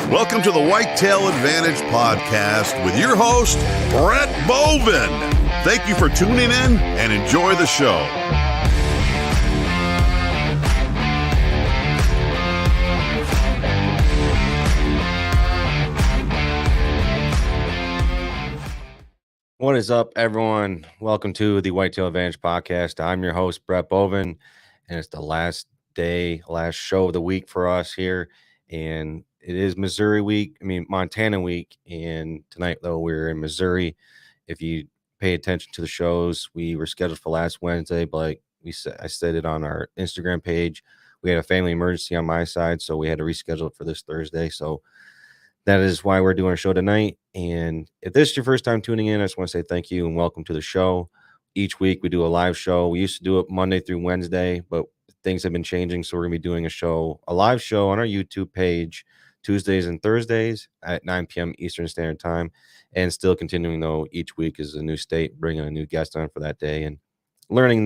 Welcome to the Whitetail Advantage Podcast with your host, Brett Bovin. Thank you for tuning in and enjoy the show. What is up, everyone? Welcome to the Whitetail Advantage Podcast. I'm your host, Brett Bovin, and it's the last show of the week for us here. And it is Montana week. And tonight, though, we're in Missouri. If you pay attention to the shows, we were scheduled for last Wednesday, but like I said it on our Instagram page, we had a family emergency on my side, so we had to reschedule it for this Thursday. So that is why we're doing a show tonight. And if this is your first time tuning in, I just want to say thank you and welcome to the show. Each week we do a live show. We used to do it Monday through Wednesday, but things have been changing. So we're going to be doing a live show on our YouTube page Tuesdays and Thursdays at 9 p.m. Eastern Standard Time. And still continuing, though, each week is a new state, bringing a new guest on for that day and learning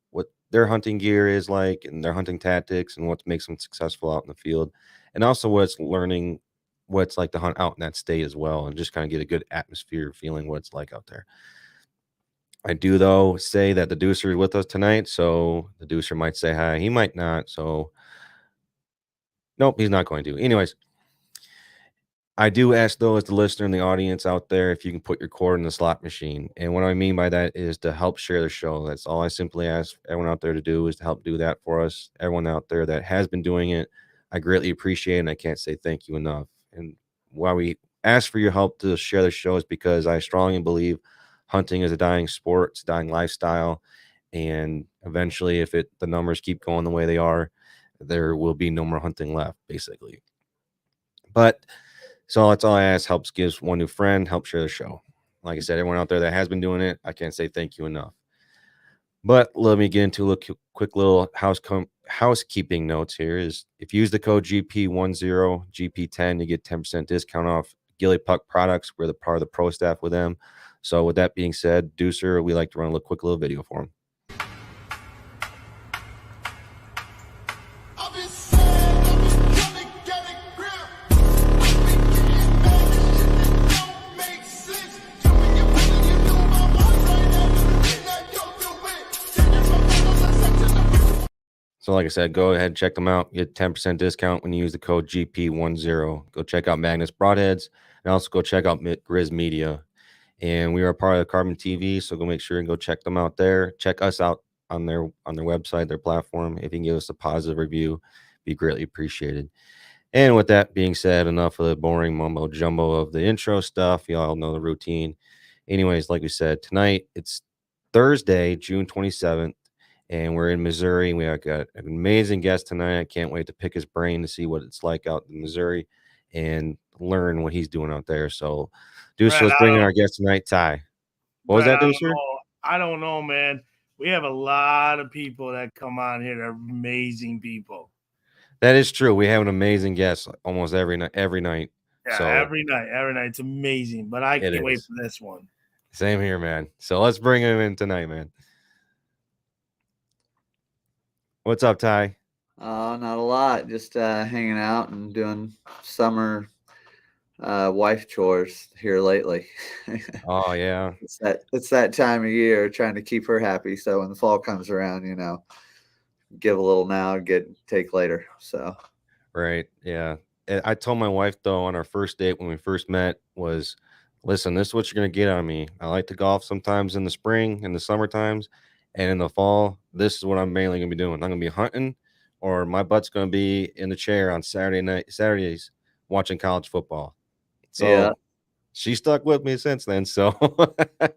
what their hunting gear is like and their hunting tactics and what makes them successful out in the field. And also what's like to hunt out in that state as well, and just kind of get a good atmosphere feeling what it's like out there. I do, though, say that the Deucer is with us tonight, so the Deucer might say hi. He might not, so nope, he's not going to. Anyways, I do ask, though, as the listener in the audience out there, if you can put your cord in the slot machine. And what I mean by that is to help share the show. That's all I simply ask everyone out there to do, is to help do that for us. Everyone out there that has been doing it, I greatly appreciate it, and I can't say thank you enough. And why we ask for your help to share the show is because I strongly believe hunting is a dying sport, it's a dying lifestyle, and eventually, if the numbers keep going the way they are, there will be no more hunting left, basically. But so that's all I ask. Helps gives one new friend, help share the show. Like I said, everyone out there that has been doing it, I can't say thank you enough. But let me get into a quick little housekeeping notes here. Is if you use the code GP10, GP10, you get 10% discount off Gilly Puck products. We're the part of the pro staff with them. So with that being said, Deucer, we like to run a quick little video for him. So like I said, go ahead and check them out. Get 10% discount when you use the code GP10. Go check out MAGNUS Broadheads, and also go check out Grizz Media. And we are a part of the Carbon TV, so go make sure and go check them out there. Check us out on their website, their platform. If you can give us a positive review, be greatly appreciated. And with that being said, enough of the boring mumbo jumbo of the intro stuff. You all know the routine. Anyways, like we said, tonight it's Thursday, June 27th. And we're in Missouri. We have got an amazing guest tonight. I can't wait to pick his brain to see what it's like out in Missouri and learn what he's doing out there. So, Deucer, let's bring in our guest tonight, Ty. What was that, Deucer? I don't know, man. We have a lot of people that come on here. They're amazing people. That is true. We have an amazing guest almost every night. Yeah, so, every night. It's amazing. But I can't wait for this one. Same here, man. So let's bring him in tonight, man. What's up, Ty? Not a lot. Just hanging out and doing summer wife chores here lately. Oh yeah, it's that time of year, trying to keep her happy. So when the fall comes around, give a little now, take later. So right, yeah. I told my wife, though, on our first date when we first met, was, listen, this is what you're gonna get out of me. I like to golf sometimes in the spring, in the summer times. And in the fall, this is what I'm mainly going to be doing. I'm going to be hunting, or my butt's going to be in the chair on Saturdays watching college football. So yeah. She stuck with me since then. So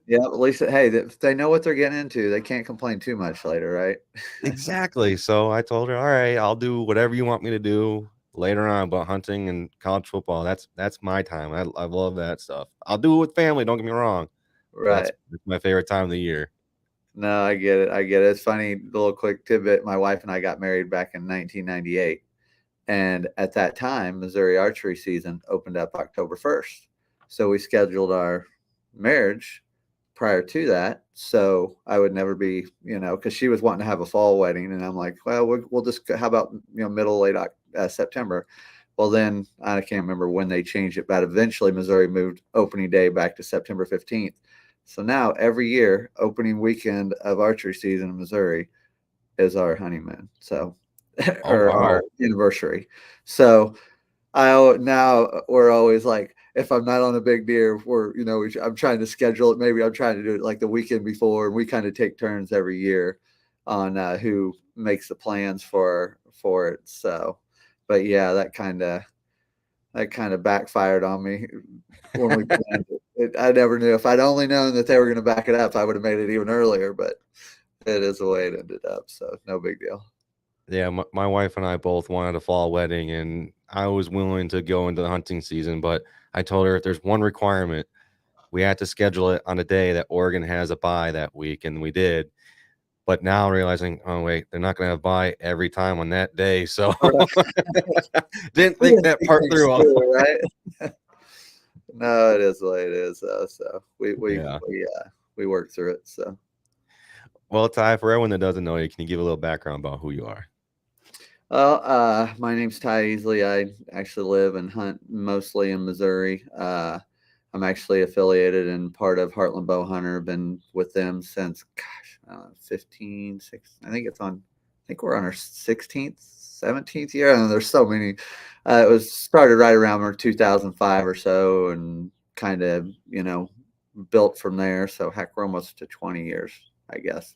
yeah, at least, hey, if they know what they're getting into, they can't complain too much later, right? Exactly. So I told her, all right, I'll do whatever you want me to do. later on about hunting and college football. That's my time. I love that stuff. I'll do it with family. Don't get me wrong. Right. That's my favorite time of the year. No, I get it. I get it. It's funny, little quick tidbit. My wife and I got married back in 1998. And at that time, Missouri archery season opened up October 1st. So we scheduled our marriage prior to that. So I would never be, because she was wanting to have a fall wedding. And I'm like, well, we'll just, how about, middle, late September. Well, then I can't remember when they changed it, but eventually Missouri moved opening day back to September 15th. So now every year, opening weekend of archery season in Missouri is our honeymoon. So, or our anniversary. So now we're always like, if I'm not on a big deer, I'm trying to schedule it. Maybe I'm trying to do it like the weekend before. And we kind of take turns every year on who makes the plans for it. So, but yeah, that kind of backfired on me when we planned it. I never knew. If I'd only known that they were going to back it up, I would have made it even earlier, but it is the way it ended up. So no big deal. Yeah. My wife and I both wanted a fall wedding, and I was willing to go into the hunting season, but I told her if there's one requirement, we had to schedule it on a day that Oregon has a bye that week. And we did. But now realizing, oh wait, they're not going to have bye every time on that day. So didn't think that part through. Right? No, it is the way it is. So we work through it. So, well, Ty, for everyone that doesn't know you, can you give a little background about who you are? Well, my name's Ty Easley. I actually live and hunt mostly in Missouri. I'm actually affiliated and part of Heartland Bow Hunter. Been with them since 15, 16. I think we're on our 16th, 17th year. I don't know, there's so many. It was started right around 2005 or so, and kind of, built from there. So heck, we're almost to 20 years, I guess.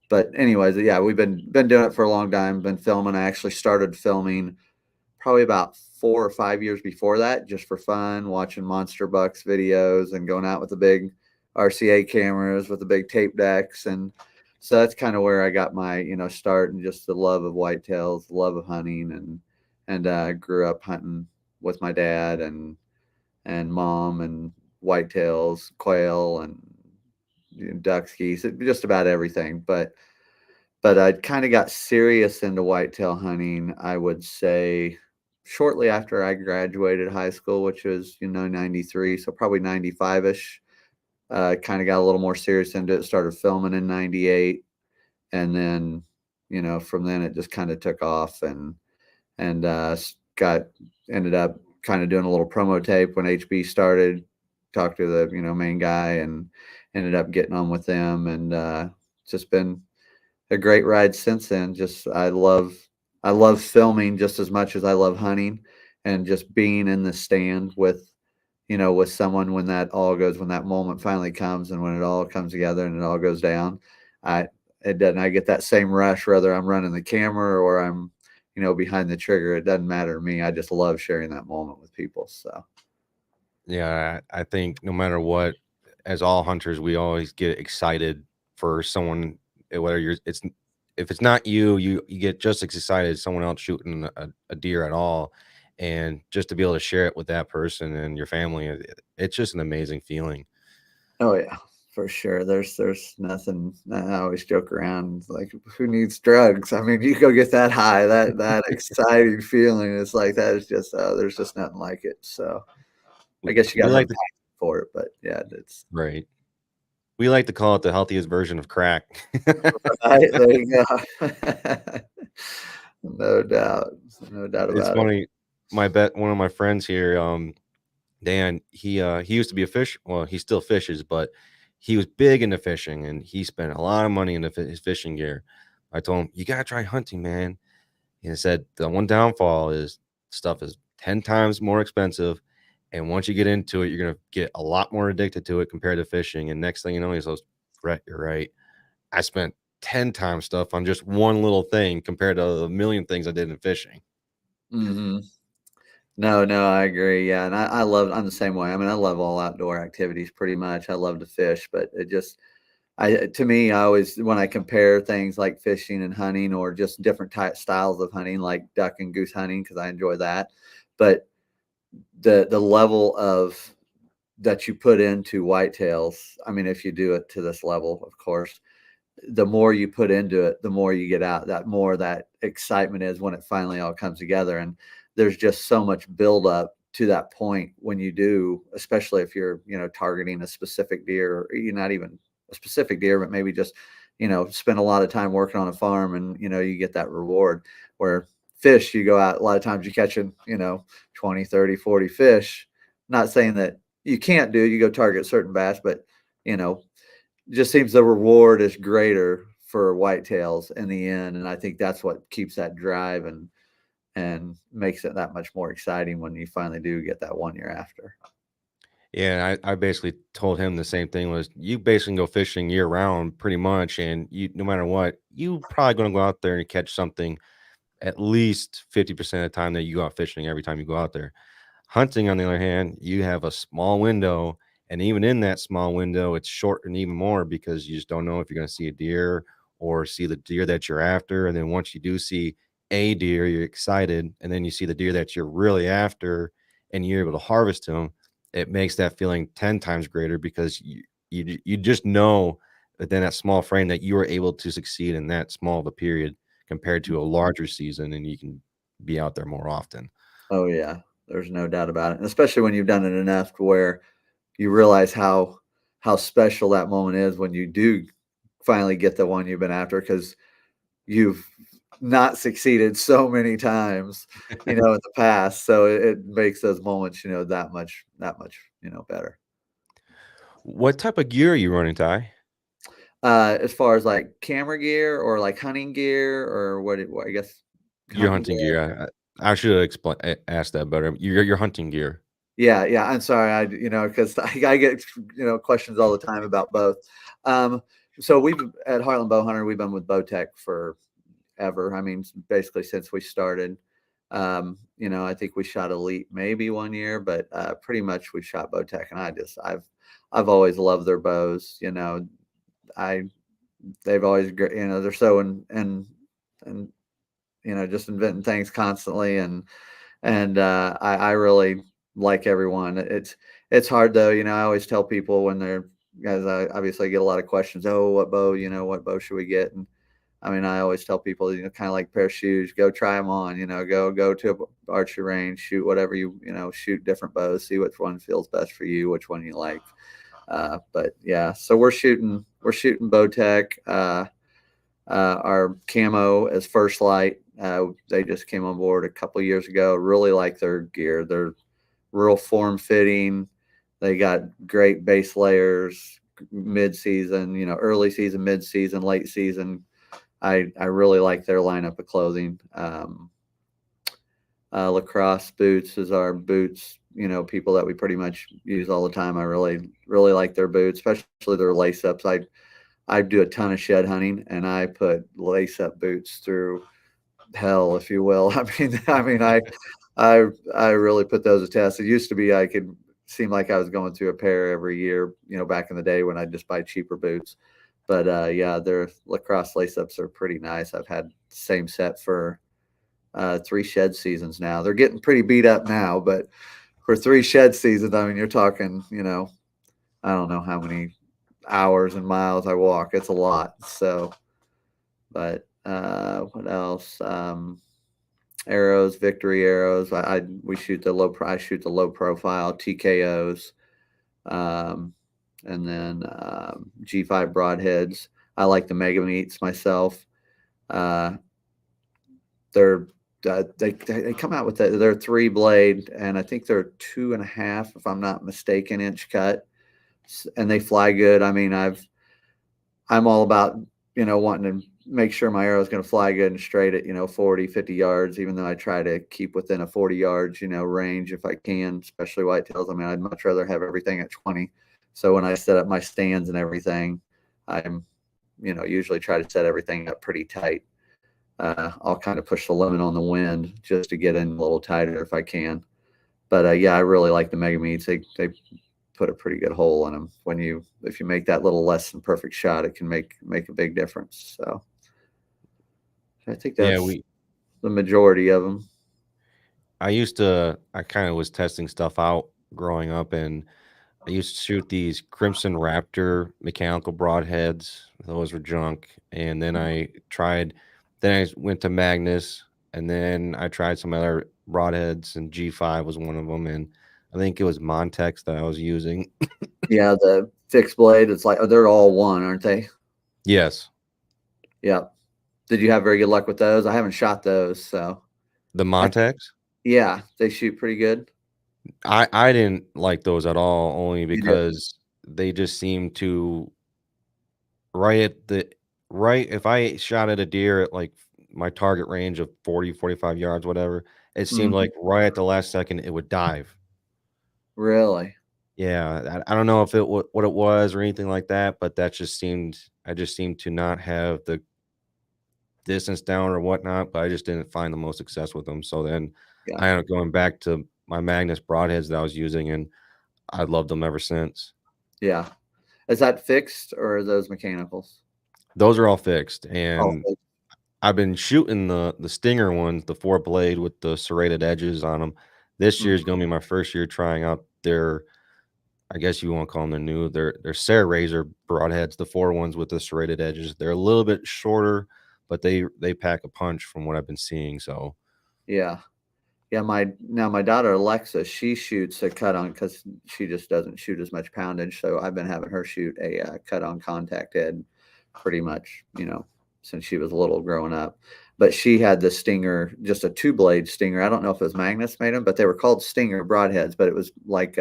But anyways, yeah, we've been doing it for a long time. Been filming. I actually started filming probably about 4 or 5 years before that, just for fun, watching monster bucks videos and going out with the big RCA cameras with the big tape decks. And so that's kind of where I got my, start, and just the love of whitetails, the love of hunting, and I grew up hunting with my dad and mom, and whitetails, quail, and ducks, geese, just about everything. But I kind of got serious into whitetail hunting, I would say, shortly after I graduated high school, which was, 93. So probably 95-ish. Kind of got a little more serious into it, started filming in 98. And then, from then it just kind of took off, and ended up kind of doing a little promo tape when HB started, talked to the, main guy, and ended up getting on with them. And just been a great ride since then. Just, I love filming just as much as I love hunting, and just being in the stand with someone when that moment finally comes, and when it all comes together and it all goes down. I get that same rush, whether I'm running the camera or I'm, behind the trigger. It doesn't matter to me. I just love sharing that moment with people. So, yeah, I think no matter what, as all hunters, we always get excited for someone, whether if it's not you, you get just as excited as someone else shooting a deer at all. And just to be able to share it with that person and your family, it's just an amazing feeling. Oh yeah, for sure. There's nothing. I always joke around, like, who needs drugs? I mean, you go get that high, that exciting feeling. It's like, that is just, there's just nothing like it. So I guess you got to like for it, but yeah, it's right. We like to call it the healthiest version of crack. Right, there you go. No doubt about it. It's funny. One of my friends here, Dan, he used to be a fish. Well, he still fishes, but he was big into fishing, and he spent a lot of money into his fishing gear. I told him, you got to try hunting, man. And he said, the one downfall is stuff is 10 times more expensive. And once you get into it, you're going to get a lot more addicted to it compared to fishing. And next thing you know, he says, Brett, you're right. I spent 10 times stuff on just one little thing compared to a million things I did in fishing. Mm-hmm. No, I agree. Yeah. And I'm the same way. I mean, I love all outdoor activities pretty much. I love to fish, but to me, I always, when I compare things like fishing and hunting, or just different styles of hunting, like duck and goose hunting, because I enjoy that, but the level of that you put into whitetails, I mean, if you do it to this level, of course, the more you put into it, the more you get out, that more that excitement is when it finally all comes together. And there's just so much buildup to that point when you do, especially if you're, targeting a specific deer, or you're not even a specific deer, but maybe just, spend a lot of time working on a farm, and, you get that reward. Where fish, you go out, a lot of times you're catching, 20, 30, 40 fish. Not saying that you can't do it, you go target certain bass, but, just seems the reward is greater for whitetails in the end. And I think that's what keeps that drive and makes it that much more exciting when you finally do get that one you're after. Yeah, I basically told him the same thing. Was you basically go fishing year round pretty much, and you, no matter what, you probably going to go out there and catch something at least 50% of the time that you go out fishing every time you go out there. Hunting, on the other hand, you have a small window, and even in that small window, it's shortened even more because you just don't know if you're going to see a deer or see the deer that you're after. And then once you do see a deer, you're excited, and then you see the deer that you're really after, and you're able to harvest him. It makes that feeling 10 times greater because you just know within that small frame that you were able to succeed in that small of a period compared to a larger season, and you can be out there more often. Oh yeah, there's no doubt about it. And especially when you've done it enough to where you realize how special that moment is when you do finally get the one you've been after, because you've not succeeded so many times, in the past. So it makes those moments, that much, better. What type of gear are you running, Ty? As far as like camera gear or like hunting gear, or what I guess Your hunting gear. I should have asked that better. Your hunting gear. Yeah. I'm sorry. Because I get, questions all the time about both. So we've at Heartland Bowhunter, we've been with Bowtech forever. I mean, basically since we started. I think we shot Elite maybe one year, but pretty much we shot Bowtech, and I've always loved their bows. They've always, they're so and just inventing things constantly, and I really like everyone. It's hard though. I always tell people when they're guys, I obviously get a lot of questions. Oh, what bow? What bow should we get? And I mean, I always tell people, kind of like a pair of shoes, go try them on, go to an archery range, shoot whatever shoot different bows, see which one feels best for you, which one you like. But yeah, so we're shooting Bowtech. Our camo is First Light. They just came on board a couple of years ago. Really like their gear. They're real form fitting. They got great base layers, mid-season, early season, mid-season, late season. I really like their lineup of clothing. Lacrosse boots is our boots, people that we pretty much use all the time. I really, really like their boots, especially their lace ups. I do a ton of shed hunting, and I put lace up boots through hell, if you will. I really put those to test. It used to be I could seem like I was going through a pair every year, back in the day when I just buy cheaper boots. But yeah, their lacrosse lace ups are pretty nice. I've had the same set for 3 shed seasons now. They're getting pretty beat up now, but for 3 shed seasons, I mean, you're talking, I don't know how many hours and miles I walk. It's a lot. So, but what else? Arrows, Victory arrows. We shoot I shoot the low profile TKOs, and then G5 broadheads. I like the mega meats myself. They come out with they're 3 blade, and I think they're 2.5, if I'm not mistaken, inch cut, and they fly good. I mean, I'm all about wanting to make sure my arrow is going to fly good and straight at 40, 50 yards, even though I try to keep within a 40 yards range if I can, especially whitetails. I mean, I'd much rather have everything at 20. So when I set up my stands and everything, I'm usually try to set everything up pretty tight. I'll kind of push the limit on the wind just to get in a little tighter if I can. But yeah, I really like the mega meats. put a pretty good hole in them. If you make that little less than perfect shot, it can make a big difference. So I think that's the majority of them. I kind of was testing stuff out growing up, and I used to shoot these Crimson Raptor mechanical broadheads. Those were junk. And then I went to Magnus, and then I tried some other broadheads, and G5 was one of them. And I think it was Montex that I was using. Yeah, the fixed blade. It's like, they're all one, aren't they? Yes. Yeah. Did you have very good luck with those? I haven't shot those. So the Montex? Yeah, they shoot pretty good. I didn't like those at all, only because they just seem to if I shot at a deer at like my target range of 40, 45 yards, whatever, it seemed like right at the last second it would dive. Really? Yeah, I don't know if what it was or anything like that, but I just seemed to not have the distance down or whatnot, but I just didn't find the most success with them. So then I ended up going back to my Magnus broadheads that I was using, and I loved them ever since. Yeah. Is that fixed or are those mechanicals? Those are all fixed, and I've been shooting the Stinger ones, the 4-blade with the serrated edges on them. This year is going to be my first year trying out their, I guess you want to call them they're Sarah Razor broadheads, the 4 ones with the serrated edges. They're a little bit shorter, but they pack a punch from what I've been seeing. So yeah. My daughter Alexa, she shoots a cut on, because she just doesn't shoot as much poundage. So I've been having her shoot a cut on contact head pretty much, since she was little growing up. But she had the Stinger, just a 2-blade Stinger. I don't know if it was Magnus made them, but they were called Stinger broadheads. But it was like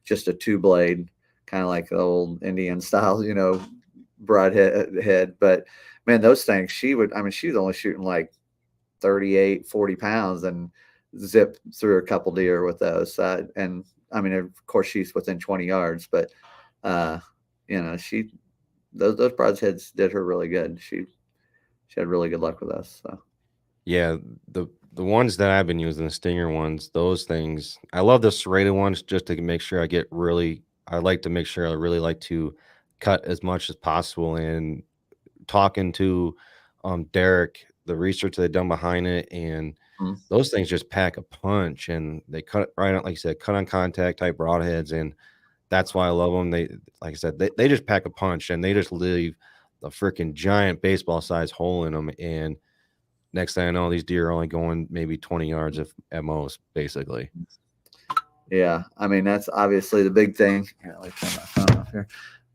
just a 2-blade, kind of like the old Indian style, broadhead. But man, those things, she was only shooting like 38, 40 pounds and zip through a couple deer with those. And I mean, of course she's within 20 yards, but those broadheads did her really good. She had really good luck with us. So yeah, the ones that I've been using, the Stinger ones, those things, I love the serrated ones just to make sure I like to make sure I really like to cut as much as possible. And talking to Derek, the research they've done behind it, and those things just pack a punch, and they cut right on, like you said, cut on contact type broadheads, and that's why I love them. They, like I said, they just pack a punch, and they just leave a freaking giant baseball size hole in them. And next thing I know, these deer are only going maybe 20 yards at most, basically. Yeah, I mean, that's obviously the big thing. Here, let me turn my phone off here.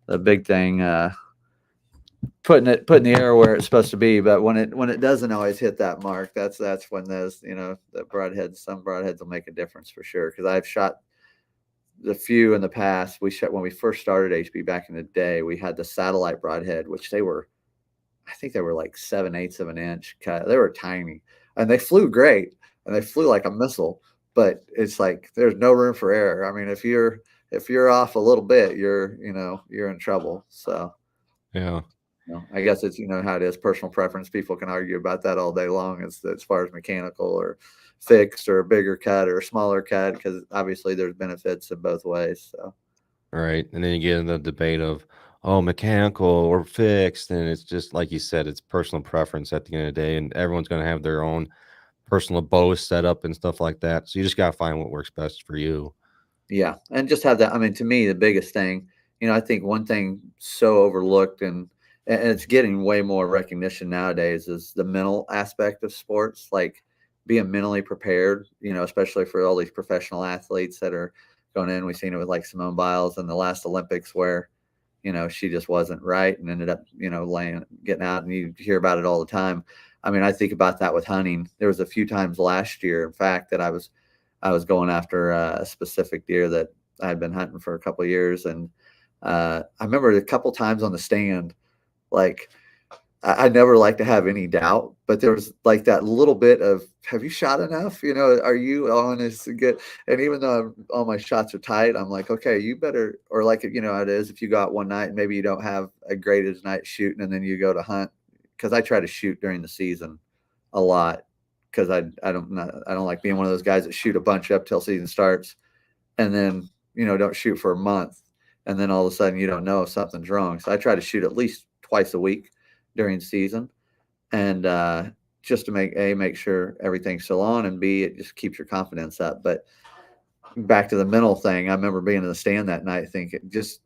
The big thing, putting the arrow where it's supposed to be, but when it doesn't always hit that mark, that's when those, the broadheads, some broadheads will make a difference for sure. Because I've shot the few in the past. When we first started HB back in the day, we had the satellite broadhead, which I think they were like 7/8 of an inch cut. They were tiny, and they flew great, and they flew like a missile. But it's like there's no room for error. I mean, if you're off a little bit, you're in trouble. So yeah. I guess it's, how it is, personal preference. People can argue about that all day long as far as mechanical or fixed or a bigger cut or a smaller cut, because obviously there's benefits in both ways. So, right. And then you get in the debate of, mechanical or fixed. And it's just, like you said, it's personal preference at the end of the day, and everyone's going to have their own personal bow set up and stuff like that. So you just got to find what works best for you. Yeah. And just have that. I mean, to me, the biggest thing, I think one thing so overlooked and it's getting way more recognition nowadays is the mental aspect of sports, like being mentally prepared, especially for all these professional athletes that are going in. We've seen it with like Simone Biles in the last Olympics where, she just wasn't right and ended up, getting out, and you hear about it all the time. I mean, I think about that with hunting. There was a few times last year, in fact, that I was going after a specific deer that I had been hunting for a couple of years. And I remember a couple times on the stand, like I never like to have any doubt, but there was like that little bit of, have you shot enough? Are you on this good? And even though all my shots are tight, I'm like, okay, you better, or like, it is, if you go out one night and maybe you don't have a great night shooting and then you go to hunt, because I try to shoot during the season a lot, because I don't like being one of those guys that shoot a bunch up till season starts and then don't shoot for a month, and then all of a sudden you don't know if something's wrong. So I try to shoot at least twice a week during season, and just to make sure everything's still on, and B, it just keeps your confidence up. But back to the mental thing, I remember being in the stand that night thinking, just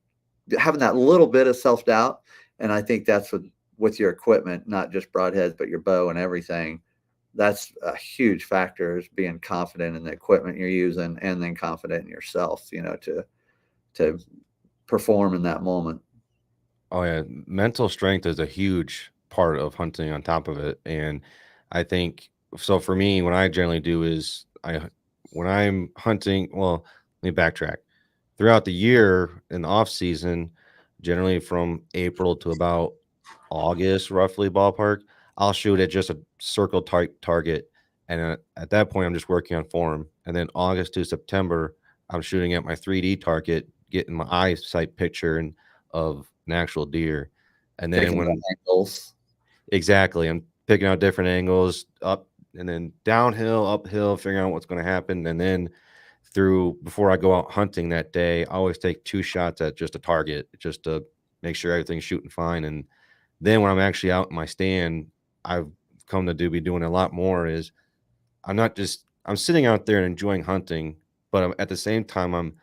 having that little bit of self-doubt. And I think that's with your equipment, not just broadheads, but your bow and everything. That's a huge factor, is being confident in the equipment you're using, and then confident in yourself, to perform in that moment. Oh yeah, mental strength is a huge part of hunting on top of it. And I think so for me, what I generally do is when I'm hunting, well, let me backtrack. Throughout the year in the off season, generally from April to about August, roughly ballpark, I'll shoot at just a circle target. And at that point, I'm just working on form. And then August to September, I'm shooting at my 3D target, getting my eyesight picture and of an actual deer. And then Taking when angles. exactly, I'm picking out different angles up and then downhill, uphill, figuring out what's going to happen. And then before I go out hunting that day, I always take 2 shots at just a target just to make sure everything's shooting fine. And then when I'm actually out in my stand, I've come to be doing a lot more is I'm sitting out there and enjoying hunting, but at the same time, I'm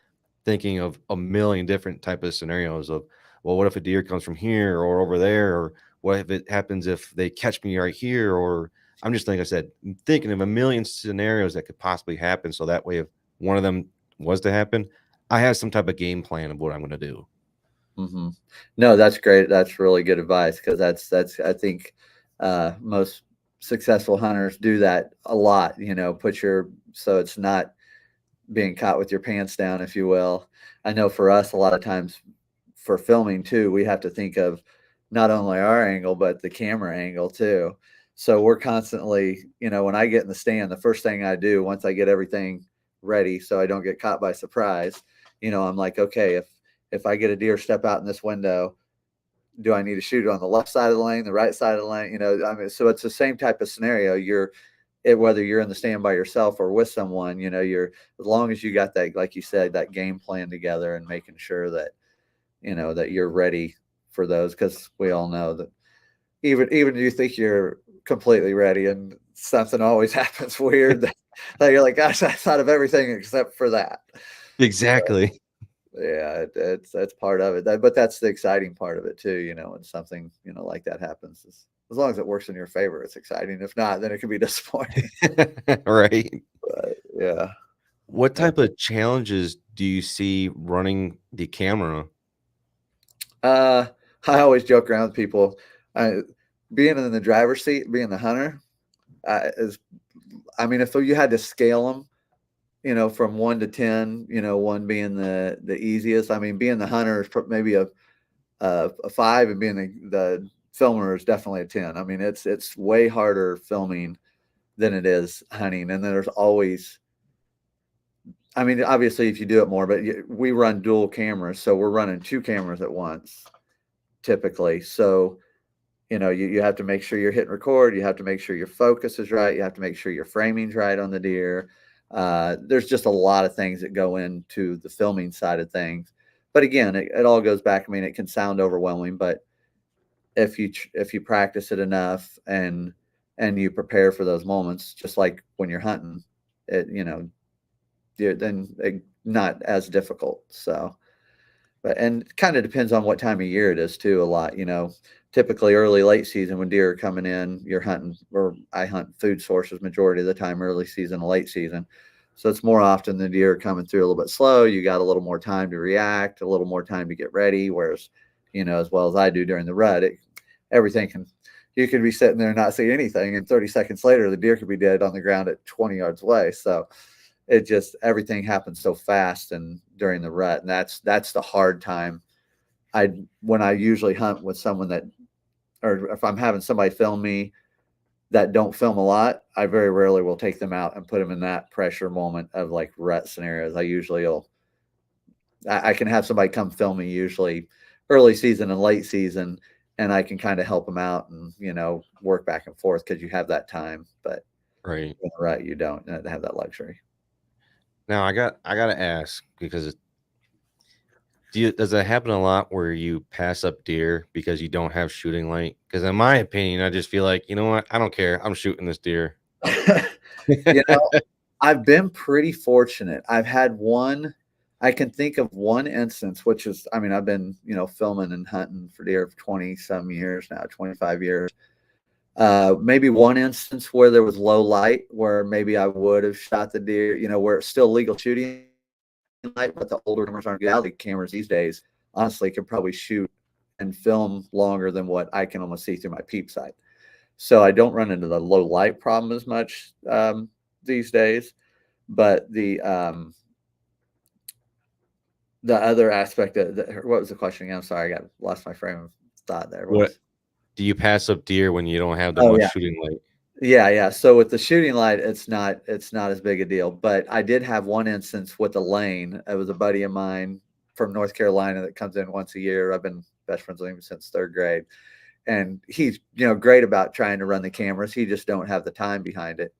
thinking of a million different type of scenarios of, well, what if a deer comes from here or over there? Or what if it happens if they catch me right here? Or I'm just, like I said, thinking of a million scenarios that could possibly happen. So that way, if one of them was to happen, I have some type of game plan of what I'm going to do. Mm-hmm. No, that's great. That's really good advice, because that's I think most successful hunters do that a lot. So it's not being caught with your pants down, if you will. I know for us, a lot of times for filming too, we have to think of not only our angle, but the camera angle too. So we're constantly, when I get in the stand, the first thing I do once I get everything ready so I don't get caught by surprise, I'm like, okay, if I get a deer step out in this window, do I need to shoot it on the left side of the lane, the right side of the lane? So it's the same type of scenario. Whether you're in the stand by yourself or with someone, as long as you got that, like you said, that game plan together, and making sure that, that you're ready for those. Because we all know that even you think you're completely ready, and something always happens weird that you're like, gosh, I thought of everything except for that. Exactly. Yeah, that's part of it. But that's the exciting part of it too, when something, like that happens. As long as it works in your favor, it's exciting. If not, then it can be disappointing. Right. But yeah. What type of challenges do you see running the camera? I always joke around with people. Being in the driver's seat, being the hunter, if you had to scale them, from 1 to 10, 1 being the easiest. Being the hunter is maybe a 5, and being the filmer is definitely a 10. It's way harder filming than it is hunting. And then there's always, obviously if you do it more, but we run dual cameras. So we're running 2 cameras at once typically. So, you have to make sure you're hitting record. You have to make sure your focus is right. You have to make sure your framing's right on the deer. There's just a lot of things that go into the filming side of things. But again, it all goes back. It can sound overwhelming, but if you practice it enough and you prepare for those moments, just like when you're hunting, then not as difficult. So, and it kind of depends on what time of year it is too. A lot, typically early, late season when deer are coming in, you're hunting, or I hunt food sources majority of the time, early season, late season. So it's more often the deer are coming through a little bit slow. You got a little more time to react, a little more time to get ready. Whereas, as well as I do during the rut, you could be sitting there and not see anything, and 30 seconds later, the deer could be dead on the ground at 20 yards away. So everything happens so fast and during the rut. And that's the hard time. When I usually hunt with someone or if I'm having somebody film me that don't film a lot, I very rarely will take them out and put them in that pressure moment of like rut scenarios. I can have somebody come film me usually early season and late season, and I can kind of help them out and, work back and forth because you have that time. But Right. in the rut, you don't have that luxury. Now I got to ask, because Does that happen a lot where you pass up deer because you don't have shooting light? Because in my opinion, I just feel like, you know what? I don't care. I'm shooting this deer. You know, I've been pretty fortunate. I've had I can think of one instance, which is, I mean, I've been, filming and hunting for deer for 20 some years now, 25 years. Maybe one instance where there was low light, where maybe I would have shot the deer, where it's still legal shooting light, but the older cameras aren't reality cameras these days. Honestly, can probably shoot and film longer than what I can almost see through my peep sight. So I don't run into the low light problem as much these days. But the other aspect of what was the question again? I'm sorry, I lost my frame of thought there. What do you pass up deer when you don't have the Oh, much shooting light? Yeah. So with the shooting light, it's not as big a deal. But I did have one instance with a lane. It was a buddy of mine from North Carolina that comes in once a year. I've been best friends with him since third grade. And he's, great about trying to run the cameras. He just don't have the time behind it.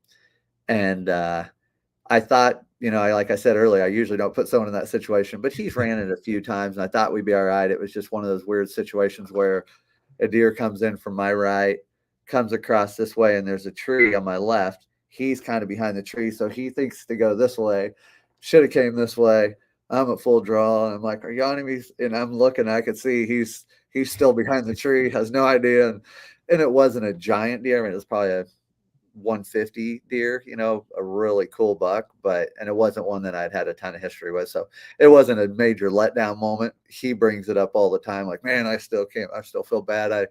And I thought, like I said earlier, I usually don't put someone in that situation, but he's ran it a few times and I thought we'd be all right. It was just one of those weird situations where a deer comes in from my right, comes across this way, and there's a tree on my left. He's kind of behind the tree, so he thinks to go this way. Should have came this way. I'm at full draw, and I'm like, "Are you on him?" And I'm looking. I could see he's still behind the tree. Has no idea, and it wasn't a giant deer. I mean, it was probably a 150 deer, a really cool buck, and it wasn't one that I'd had a ton of history with. So it wasn't a major letdown moment. He brings it up all the time. Like, man, I still feel bad. I,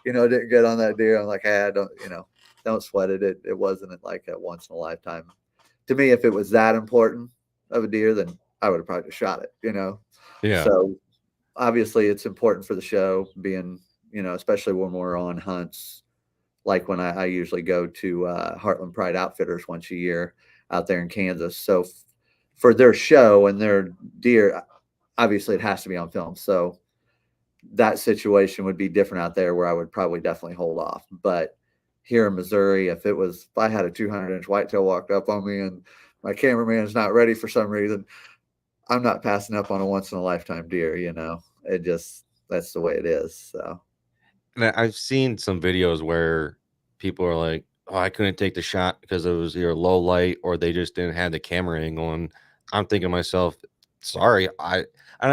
didn't get on that deer. I'm like, hey, don't sweat it. It wasn't like a once in a lifetime. To me, if it was that important of a deer, then I would have probably just shot it, Yeah. So obviously it's important for the show being, especially when we're on hunts. Like when I usually go to Heartland Pride Outfitters once a year out there in Kansas. So for their show and their deer, obviously it has to be on film. So that situation would be different out there where I would probably definitely hold off. But here in Missouri, if I had a 200-inch whitetail walked up on me and my cameraman is not ready for some reason, I'm not passing up on a once in a lifetime deer, that's the way it is. So. And I've seen some videos where people are like, "Oh, I couldn't take the shot because it was either low light or they just didn't have the camera angle." And I'm thinking to myself, "Sorry, I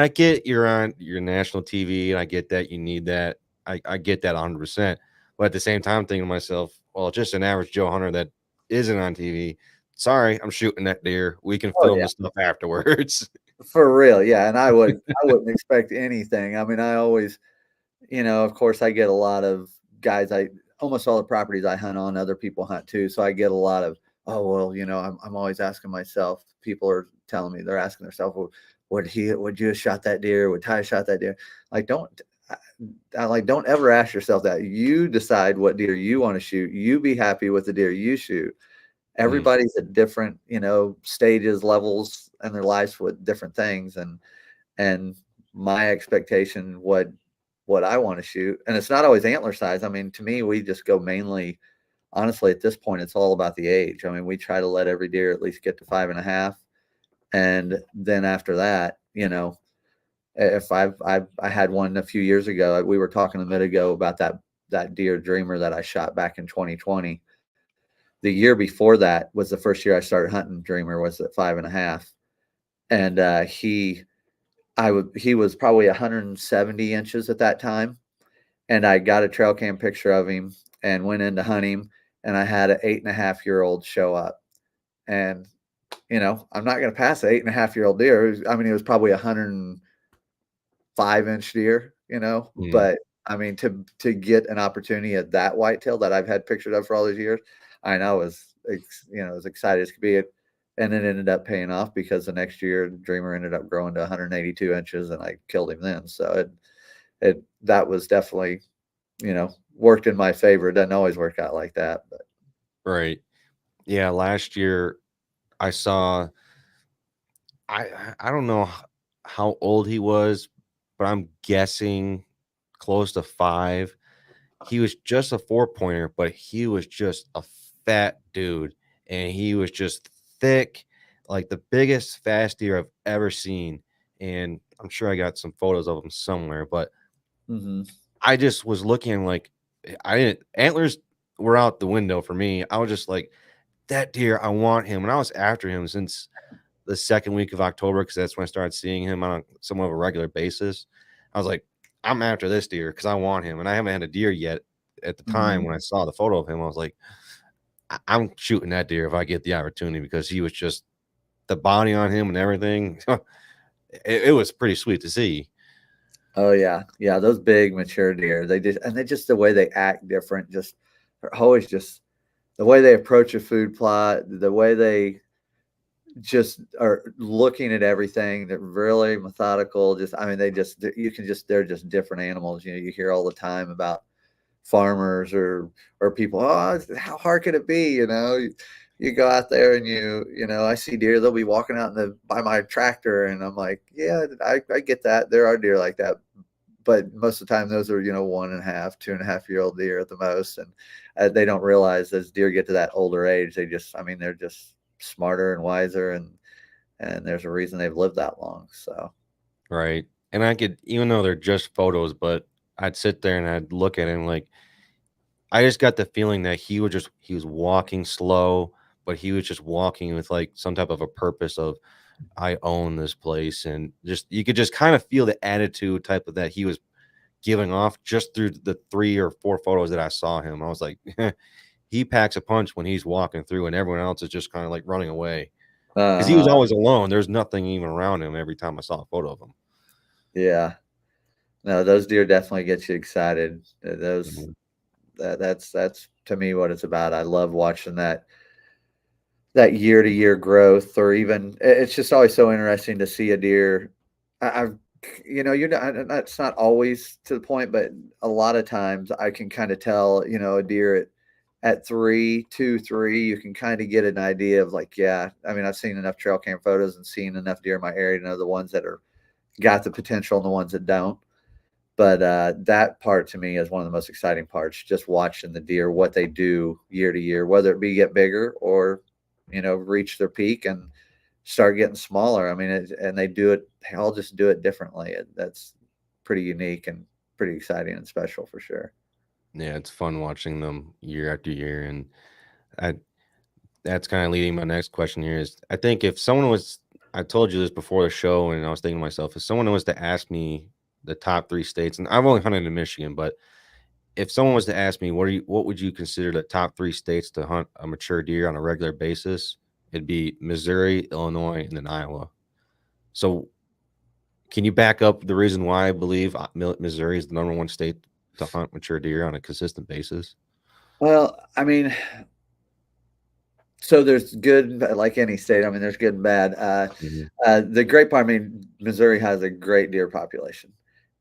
get you're on your national TV, and I get that you need that. I get that 100%. But at the same time, I'm thinking to myself, well, just an average Joe hunter that isn't on TV. Sorry, I'm shooting that deer. We can film the stuff afterwards." For real, yeah. And I wouldn't expect anything. I mean, I always. Of course, I get a lot of guys. Almost all the properties I hunt on, other people hunt too. So I get a lot of, oh well, I'm always asking myself. People are telling me, they're asking themselves, well, would you have shot that deer? Would Ty have shot that deer? Like, don't ever ask yourself that. You decide what deer you want to shoot. You be happy with the deer you shoot. Everybody's at different, stages, levels in their lives with different things, and my expectation, what I want to shoot. And it's not always antler size. I mean, to me, we just go mainly, honestly, at this point, it's all about the age. I mean, we try to let every deer at least get to 5.5. And then after that, if I had one a few years ago, we were talking a minute ago about that deer dreamer that I shot back in 2020. The year before that was the first year I started hunting dreamer, was at 5.5. And he was probably 170 inches at that time. And I got a trail cam picture of him and went in to hunt him. And I had an 8.5-year-old show up. And, I'm not going to pass an 8.5-year-old deer. He was probably 105-inch deer, But I mean, to get an opportunity at that whitetail that I've had pictures of for all these years, I know was as excited as could be. And it ended up paying off because the next year Dreamer ended up growing to 182 inches and I killed him then. So that was definitely, worked in my favor. It doesn't always work out like that, but. Right. Yeah. Last year I saw, I don't know how old he was, but I'm guessing close to 5. He was just a 4-pointer, but he was just a fat dude and he was just thick, like the biggest fast deer I've ever seen. And I'm sure I got some photos of them somewhere, but Mm-hmm. I just was looking like antlers were out the window for me. I was just like, that deer, I want him. And I was after him since the second week of October, because that's when I started seeing him on somewhat of a regular basis. I was like, I'm after this deer because I want him. And I haven't had a deer yet. At the time when I saw the photo of him, I was like, I'm shooting that deer if I get the opportunity, because he was just the body on him and everything. It was pretty sweet to see. Oh yeah. Yeah. Those big mature deer, they just the way they act different, just always just the way they approach a food plot, the way they just are looking at everything. They're really methodical. They're just different animals. You hear all the time about farmers or people, oh, how hard could it be? You go out there and I see deer, they'll be walking out by my tractor, and I'm like, yeah, I get that. There are deer like that. But most of the time those are, 1.5, 2.5-year-old deer at the most. And they don't realize as deer get to that older age, they're just smarter and wiser. And there's a reason they've lived that long. So. Right. And I could, even though they're just photos, but I'd sit there and I'd look at him like, I just got the feeling that he was walking slow, but he was just walking with like some type of a purpose of, I own this place. And just, you could just kind of feel the attitude type of that he was giving off just through the 3 or 4 photos that I saw him. I was like, he packs a punch when he's walking through and everyone else is just kind of like running away. Because he was always alone. There's nothing even around him every time I saw a photo of him. Yeah. No, those deer definitely get you excited. That's to me what it's about. I love watching that year to year growth, or even it's just always so interesting to see a deer. That's not always to the point, but a lot of times I can kind of tell, a deer at 3, 2, 3, you can kind of get an idea of like, yeah, I've seen enough trail cam photos and seen enough deer in my area to know the ones that are got the potential and the ones that don't. But that part to me is one of the most exciting parts, just watching the deer, what they do year to year, whether it be get bigger or, reach their peak and start getting smaller. And they all just do it differently. That's pretty unique and pretty exciting and special for sure. Yeah, it's fun watching them year after year. And that's kind of leading my next question here is, I think if someone was, I told you this before the show, and I was thinking to myself, if someone was to ask me the top 3 states, and I've only hunted in Michigan, but if someone was to ask me, what would you consider the top 3 states to hunt a mature deer on a regular basis? It'd be Missouri, Illinois, and then Iowa. So can you back up the reason why I believe Missouri is the number 1 state to hunt mature deer on a consistent basis? Well, so there's good, like any state, there's good and bad. The great part, Missouri has a great deer population,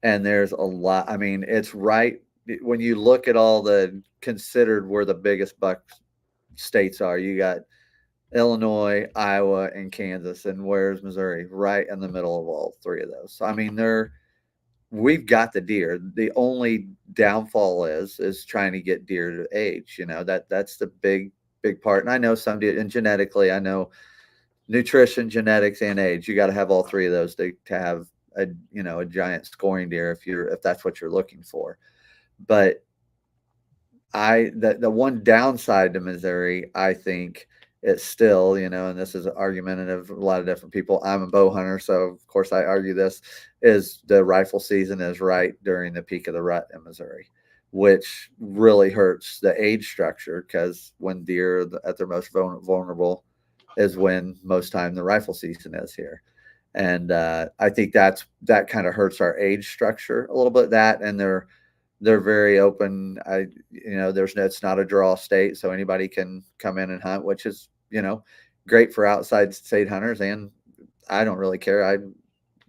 and there's a lot. It's right when you look at all the considered where the biggest buck states are. You got Illinois, Iowa, and Kansas, and where's Missouri? Right in the middle of all 3 of those. So we've got the deer. The only downfall is trying to get deer to age. That's the big part. And I know some deer, and genetically, I know nutrition, genetics, and age. You got to have all 3 of those to have a giant scoring deer if that's what you're looking for. But the one downside to Missouri, I think, it's still, and this is argumentative, a lot of different people. I'm a bow hunter, so of course I argue this, is the rifle season is right during the peak of the rut in Missouri, which really hurts the age structure, because when deer are at their most vulnerable is when most time the rifle season is here. And I think that kind of hurts our age structure a little bit. That, and they're very open. It's not a draw state, so anybody can come in and hunt, which is, great for outside state hunters. And I don't really care. It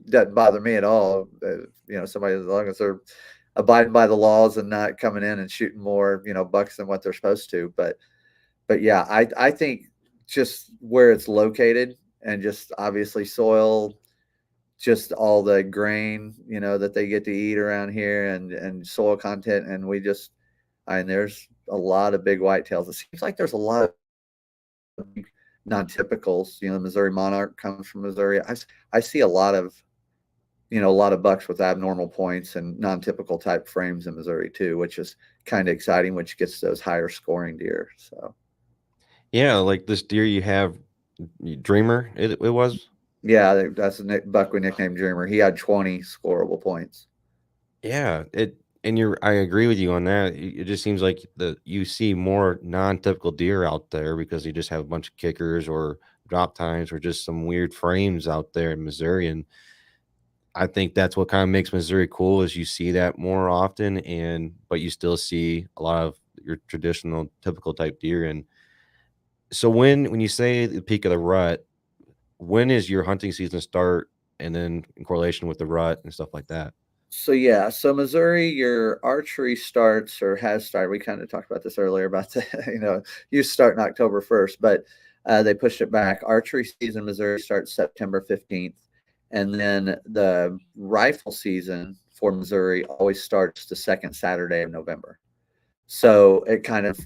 doesn't bother me at all. Somebody, as long as they're abiding by the laws and not coming in and shooting more, bucks than what they're supposed to. But yeah, I think just where it's located, and just obviously soil, just all the grain, that they get to eat around here, and soil content. And there's a lot of big whitetails. It seems like there's a lot of non-typicals. Missouri Monarch comes from Missouri. I see a lot of a lot of bucks with abnormal points and non-typical type frames in Missouri too, which is kind of exciting, which gets those higher scoring deer. So Yeah, like this deer you have, Dreamer, it was. yeah, that's a buck we nicknamed Dreamer. He had 20 scoreable points. Yeah, I agree with you on that. It just seems like you see more non-typical deer out there because you just have a bunch of kickers or drop times or just some weird frames out there in Missouri. And I think that's what kind of makes Missouri cool is you see that more often, but you still see a lot of your traditional typical type deer. And so when you say the peak of the rut, when is your hunting season start, and then in correlation with the rut and stuff like that? So yeah, so Missouri, your archery starts or has started. We kind of talked about this earlier about the, you start in October 1st, but they pushed it back. Archery season in Missouri starts September 15th. And then the rifle season for Missouri always starts the second Saturday of November. So it kind of,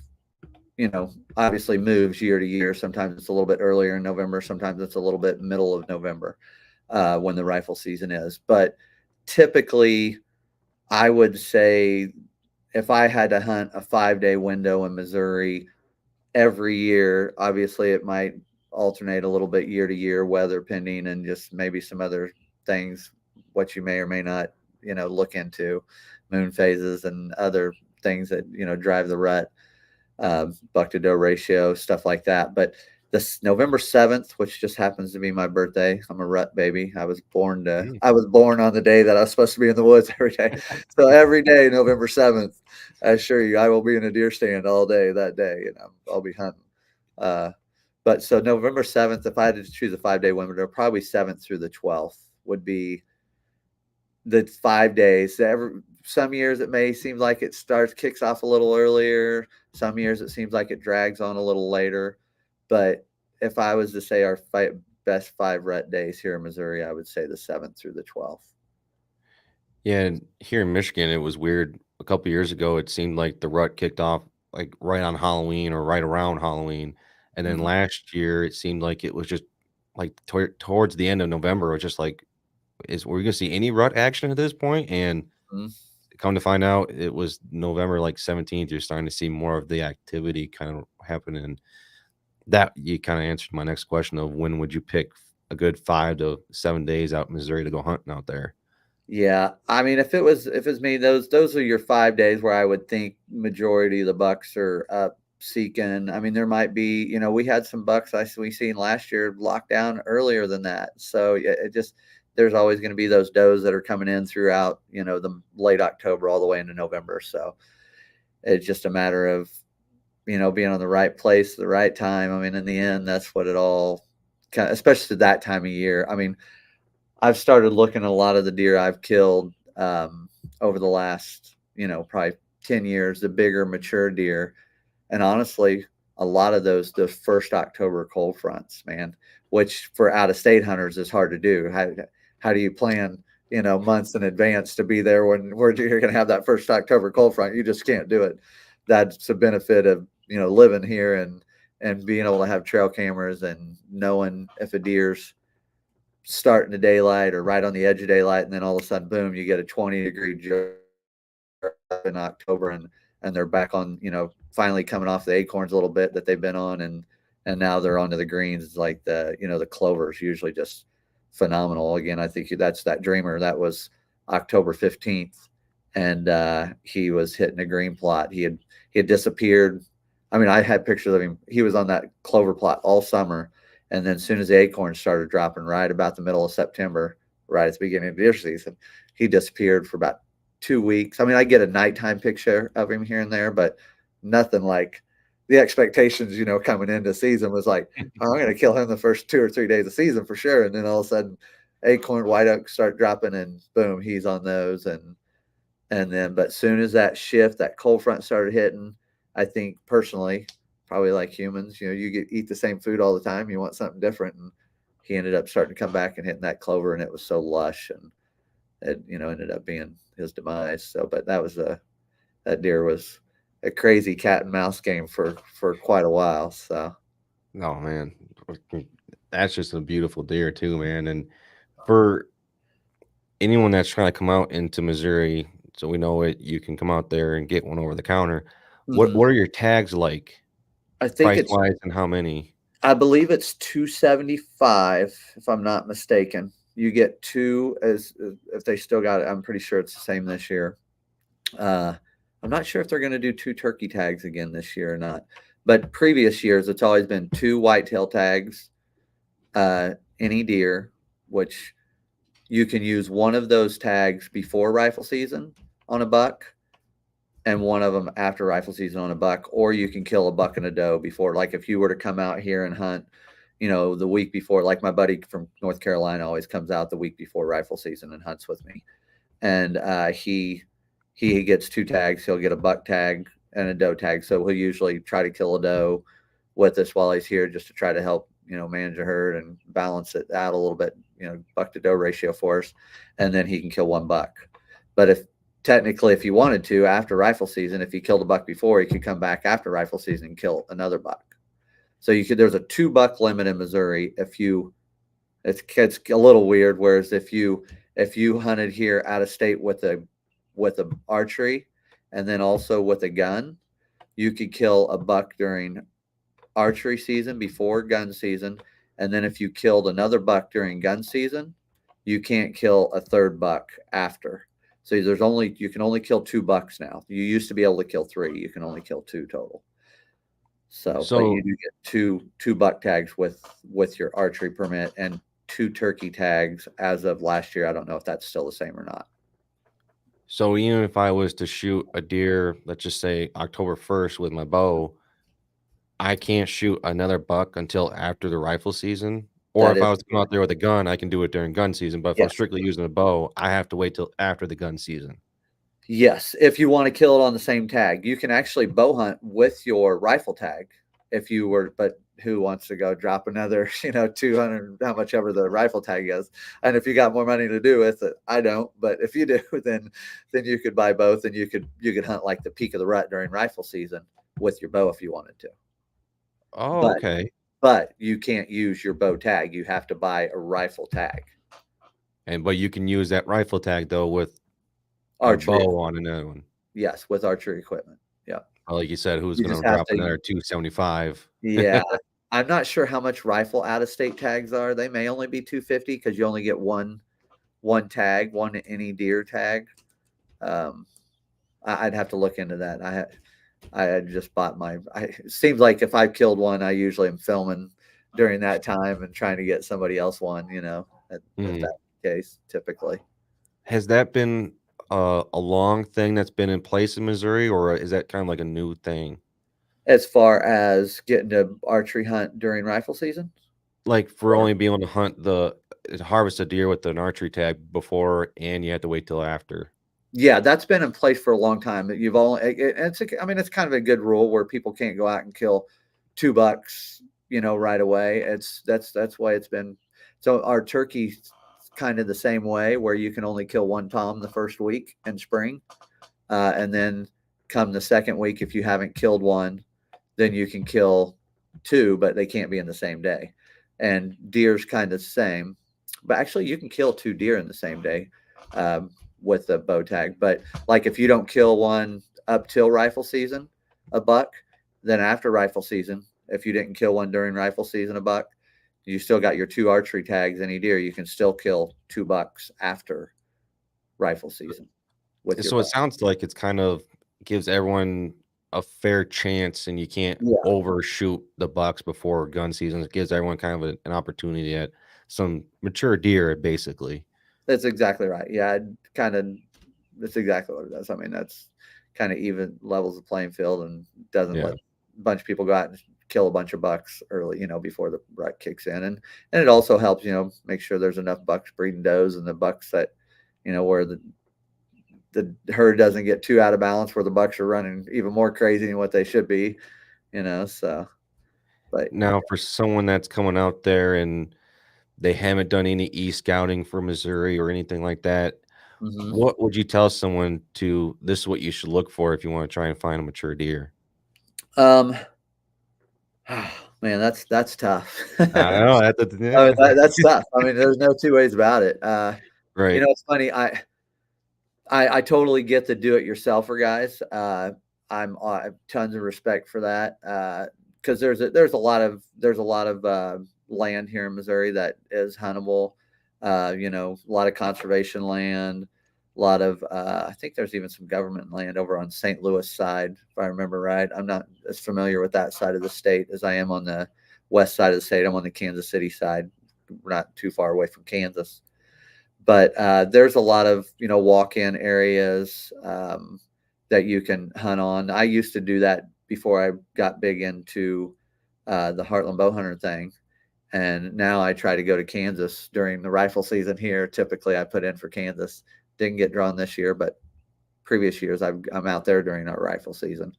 obviously moves year to year. Sometimes it's a little bit earlier in November. Sometimes it's a little bit middle of November when the rifle season is. But typically, I would say if I had to hunt a 5-day window in Missouri every year, obviously it might alternate a little bit year to year, weather pending, and just maybe some other things, what you may or may not, look into, moon phases and other things that, drive the rut, buck to doe ratio, stuff like that. But this November 7th, which just happens to be my birthday, I'm a rut baby. I was born on the day that I was supposed to be in the woods every day. So every day, November 7th, I assure you, I will be in a deer stand all day that day, and I'll be hunting. But so November 7th, if I had to choose a 5-day window, probably 7th through the 12th would be the 5 days. Some years it may seem like it kicks off a little earlier. Some years it seems like it drags on a little later. But if I was to say our best 5 rut days here in Missouri, I would say the 7th through the 12th. Yeah, and here in Michigan, it was weird. A couple years ago, it seemed like the rut kicked off like right on Halloween or right around Halloween, and then last year it seemed like it was just like towards the end of November. It was just like, were we gonna see any rut action at this point? And come to find out, it was November like 17th. You're starting to see more of the activity kind of happening. That you kind of answered my next question of when would you pick a good 5 to 7 days out in Missouri to go hunting out there? Yeah, I mean, if it's me, those are your 5 days where I would think majority of the bucks are up seeking. I mean, there might be, we had some bucks we seen last year locked down earlier than that. So yeah, there's always going to be those does that are coming in throughout, the late October all the way into November. So it's just a matter of, being on the right place at the right time. I mean, in the end, that's what it all kind of, especially that time of year. I mean, I've started looking at a lot of the deer I've killed over the last, probably 10 years, the bigger mature deer. And honestly, a lot of those first October cold fronts, man, which for out of state hunters is hard to do. How do you plan, months in advance to be there when you're going to have that first October cold front? You just can't do it. That's the benefit of, living here and being able to have trail cameras and knowing if a deer's starting the daylight or right on the edge of daylight, and then all of a sudden, boom, you get a 20-degree in October, and they're back on, finally coming off the acorns a little bit that they've been on, and now they're onto the greens. It's like the clover is usually just phenomenal. Again, I think that's that Dreamer. That was October 15th, and he was hitting a green plot. He had disappeared. I mean, I had pictures of him. He was on that clover plot all summer. And then as soon as the acorns started dropping right about the middle of September, right at the beginning of deer season, he disappeared for about 2 weeks. I mean, I get a nighttime picture of him here and there, but nothing like the expectations, coming into season was like, oh, I'm going to kill him the first 2 or 3 days of season for sure. And then all of a sudden acorn white oaks start dropping and boom, he's on those. And then, but soon as that cold front started hitting, I think personally, probably like humans, you eat the same food all the time. You want something different. And he ended up starting to come back and hitting that clover, and it was so lush, and it, ended up being his demise. So, but that deer was a crazy cat and mouse game for quite a while. So, oh man, that's just a beautiful deer too, man. And for anyone that's trying to come out into Missouri, so we know it, you can come out there and get one over the counter. What are your tags like, I think price wise, and how many? I believe it's $275 if I'm not mistaken. You get two as if they still got it. I'm pretty sure it's the same this year. I'm not sure if they're going to do 2 turkey tags again this year or not. But previous years, it's always been 2 whitetail tags, any deer, which you can use one of those tags before rifle season on a buck and one of them after rifle season on a buck, or you can kill a buck and a doe before. Like if you were to come out here and hunt, the week before, like my buddy from North Carolina always comes out the week before rifle season and hunts with me. And he gets 2 tags. He'll get a buck tag and a doe tag. So he'll usually try to kill a doe with us while he's here, just to try to help, manage a herd and balance it out a little bit, buck to doe ratio for us. And then he can kill 1 buck. But if you wanted to, after rifle season, if he killed a buck before, he could come back after rifle season and kill another buck. So there's a 2 buck limit in Missouri. It's a little weird. Whereas if you hunted here out of state with a archery and then also with a gun, you could kill a buck during archery season before gun season. And then if you killed another buck during gun season, you can't kill a 3rd buck after. So you can only kill 2 bucks now. You used to be able to kill 3. You can only kill 2 total. So but you do get two buck tags with your archery permit and 2 turkey tags as of last year. I don't know if that's still the same or not. So even if I was to shoot a deer, let's just say October 1st with my bow, I can't shoot another buck until after the rifle season. Or if I was to come out there with a gun, I can do it during gun season. But if I'm strictly using a bow, I have to wait till after the gun season. Yes, if you want to kill it on the same tag, you can actually bow hunt with your rifle tag. But who wants to go drop another, 200, how much ever the rifle tag is? And if you got more money to do with it, I don't. But if you do, then you could buy both, and you could hunt like the peak of the rut during rifle season with your bow if you wanted to. Oh, okay. But you can't use your bow tag. You have to buy a rifle tag. But you can use that rifle tag though with archery bow on another one. Yes, with archery equipment. Yeah. Like you said, who's going to drop another 275? Yeah. I'm not sure how much rifle out-of-state tags are. They may only be 250 because you only get one tag, one any deer tag. I'd have to look into that. I had just bought it seems like if I've killed one, I usually am filming during that time and trying to get somebody else one, at that case, typically. Has that been a long thing that's been in place in Missouri, or is that kind of like a new thing? As far as getting to archery hunt during rifle season? Like for only being able to hunt harvest a deer with an archery tag before, and you had to wait till after. Yeah, that's been in place for a long time. It's kind of a good rule where people can't go out and kill 2 bucks, right away. That's why it's been. So our turkey kind of the same way, where you can only kill 1 tom the first week in spring, and then come the second week, if you haven't killed one, then you can kill 2, but they can't be in the same day. And deer's kind of the same, but actually you can kill 2 deer in the same day with the bow tag. But like if you don't kill one up till rifle season, a buck, then after rifle season, if you didn't kill one during rifle season, a buck, you still got your 2 archery tags, any deer, you can still kill 2 bucks after rifle season. So it sounds like it's kind of gives everyone a fair chance, and you can't overshoot the bucks before gun season. It gives everyone kind of an opportunity at some mature deer, basically. That's exactly right. Yeah, that's exactly what it does. I mean, that's kind of even levels the playing field and doesn't let a bunch of people go out and kill a bunch of bucks early, before the rut kicks in. And it also helps, make sure there's enough bucks breeding does, and the bucks that, where the herd doesn't get too out of balance, where the bucks are running even more crazy than what they should be, so. But now for someone that's coming out there and they haven't done any e-scouting for Missouri or anything like that, what would you tell someone this is what you should look for if you want to try and find a mature deer? Man, that's tough. I know that's tough. I mean, there's no 2 ways about it. Right. It's funny. I totally get the do-it-yourselfer guys. I have tons of respect for that because there's a lot of land here in Missouri that is huntable. A lot of conservation land, a lot of I think there's even some government land over on St. Louis side, if I remember right. I'm not as familiar with that side of the state as I am on the west side of the state. I'm on the Kansas City side. We're not too far away from Kansas. But there's a lot of, walk-in areas that you can hunt on. I used to do that before I got big into the Heartland Bowhunter thing. And now I try to go to Kansas during the rifle season here. Typically, I put in for Kansas. Didn't get drawn this year, but previous years I'm out there during our rifle season.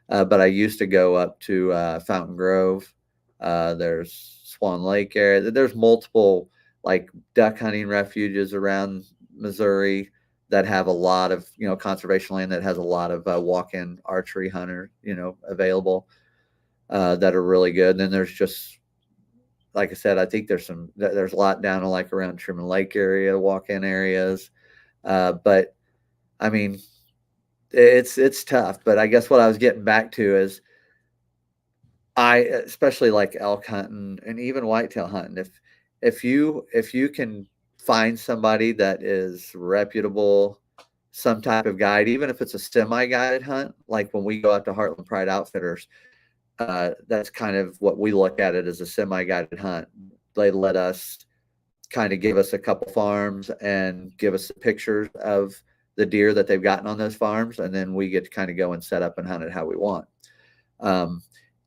But I used to go up to Fountain Grove. There's Swan Lake area. There's multiple like duck hunting refuges around Missouri that have a lot of, conservation land that has a lot of walk-in archery hunter, available that are really good. And then there's just, like I said, I think there's a lot down like around Truman Lake area, walk-in areas. But I mean, it's tough, but I guess what I was getting back to is especially like elk hunting and even whitetail hunting, if you can find somebody that is reputable, some type of guide, even if it's a semi-guided hunt, like when we go out to Heartland Pride Outfitters, that's kind of what we look at it as a semi-guided hunt. They let us kind of give us a couple farms and give us pictures of the deer that they've gotten on those farms, and then we get to kind of go and set up and hunt it how we want.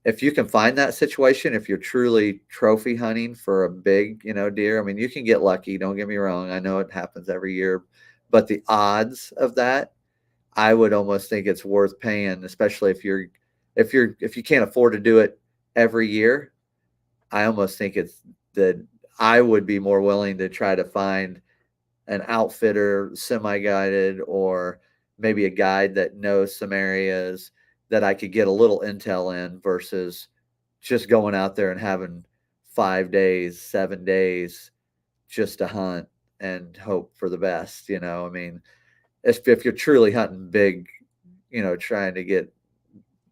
If you can find that situation, if you're truly trophy hunting for a big, deer, I mean, you can get lucky. Don't get me wrong. I know it happens every year, but the odds of that, I would almost think it's worth paying, especially if you can't afford to do it every year. I almost think it's that I would be more willing to try to find an outfitter, semi-guided, or maybe a guide that knows some areas that I could get a little intel in versus just going out there and having 5 days, 7 days just to hunt and hope for the best. I mean, if you're truly hunting big, trying to get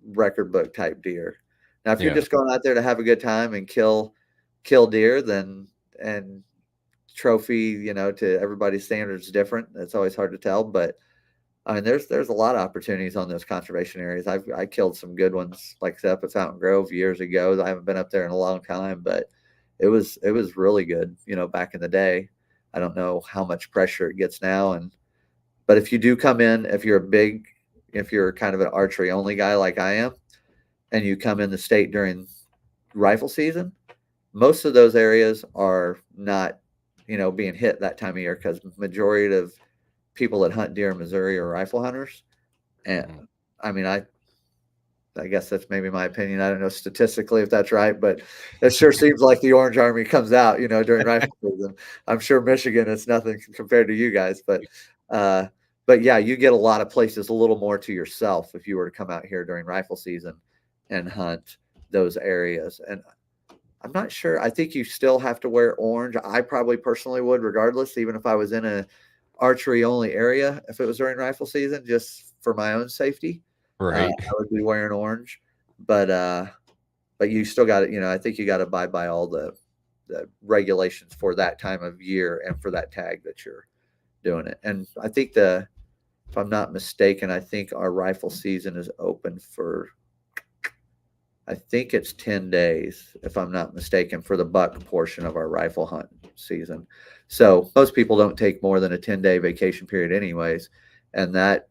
record book type deer. Now, if you're just going out there to have a good time and kill deer, then, and trophy, to everybody's standards different. It's always hard to tell, but I mean, there's a lot of opportunities on those conservation areas. I killed some good ones, like I said, up at Fountain Grove years ago. I haven't been up there in a long time, but it was really good, back in the day. I don't know how much pressure it gets now, but if you do come in, if you're kind of an archery only guy like I am, and you come in the state during rifle season, most of those areas are not, being hit that time of year because majority of people that hunt deer in Missouri are rifle hunters. And I mean, I guess that's maybe my opinion. I don't know statistically if that's right, but it sure seems like the Orange Army comes out, during rifle season. I'm sure Michigan is nothing compared to you guys, but yeah, you get a lot of places a little more to yourself if you were to come out here during rifle season and hunt those areas. And I'm not sure. I think you still have to wear orange. I probably personally would, regardless, even if I was in a archery only area, if it was during rifle season, just for my own safety. Right. I would be wearing orange, but you still got to, I think you got to abide by all the regulations for that time of year and for that tag that you're doing it. And I think if I'm not mistaken, I think our rifle season is open for, I think it's 10 days, if I'm not mistaken, for the buck portion of our rifle hunt season. So most people don't take more than a 10-day vacation period anyways. And that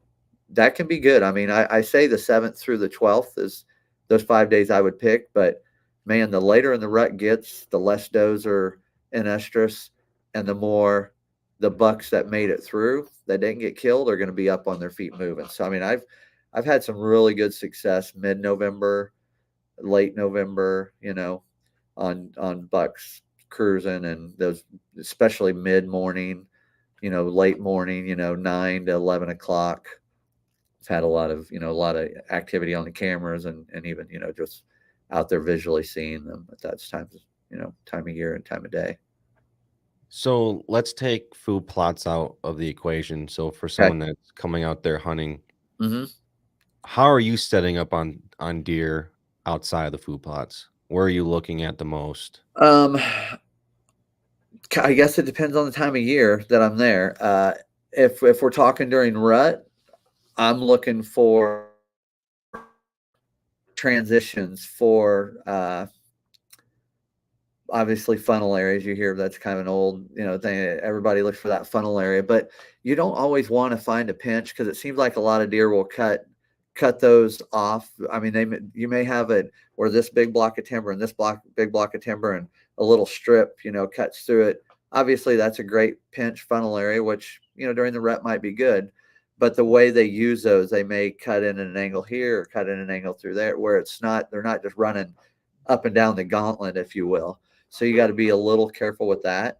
can be good. I mean, I say the 7th through the 12th is those 5 days I would pick, but man, the later in the rut gets, the less does are in estrus, and the more the bucks that made it through that didn't get killed are going to be up on their feet moving. So, I mean, I've had some really good success mid-November, late November, on bucks cruising, and those, especially mid-morning, late morning, 9 to 11 o'clock. I've had a lot of activity on the cameras and even, just out there visually seeing them at that time of year and time of day. So let's take food plots out of the equation. So for Okay. someone that's coming out there hunting, Mm-hmm. how are you setting up on deer outside of the food plots? Where are you looking at the most? I guess it depends on the time of year that I'm there. If we're talking during rut, I'm looking for transitions for obviously funnel areas. You hear that's kind of an old thing. Everybody looks for that funnel area, but you don't always want to find a pinch because it seems like a lot of deer will cut those off. I mean, you may have it where this big block of timber and this big block of timber and a little strip cuts through it. Obviously that's a great pinch funnel area, which during the rut might be good, but the way they use those, they may cut in at an angle here or cut in an angle through there where they're not just running up and down the gauntlet, if you will. So you got to be a little careful with that.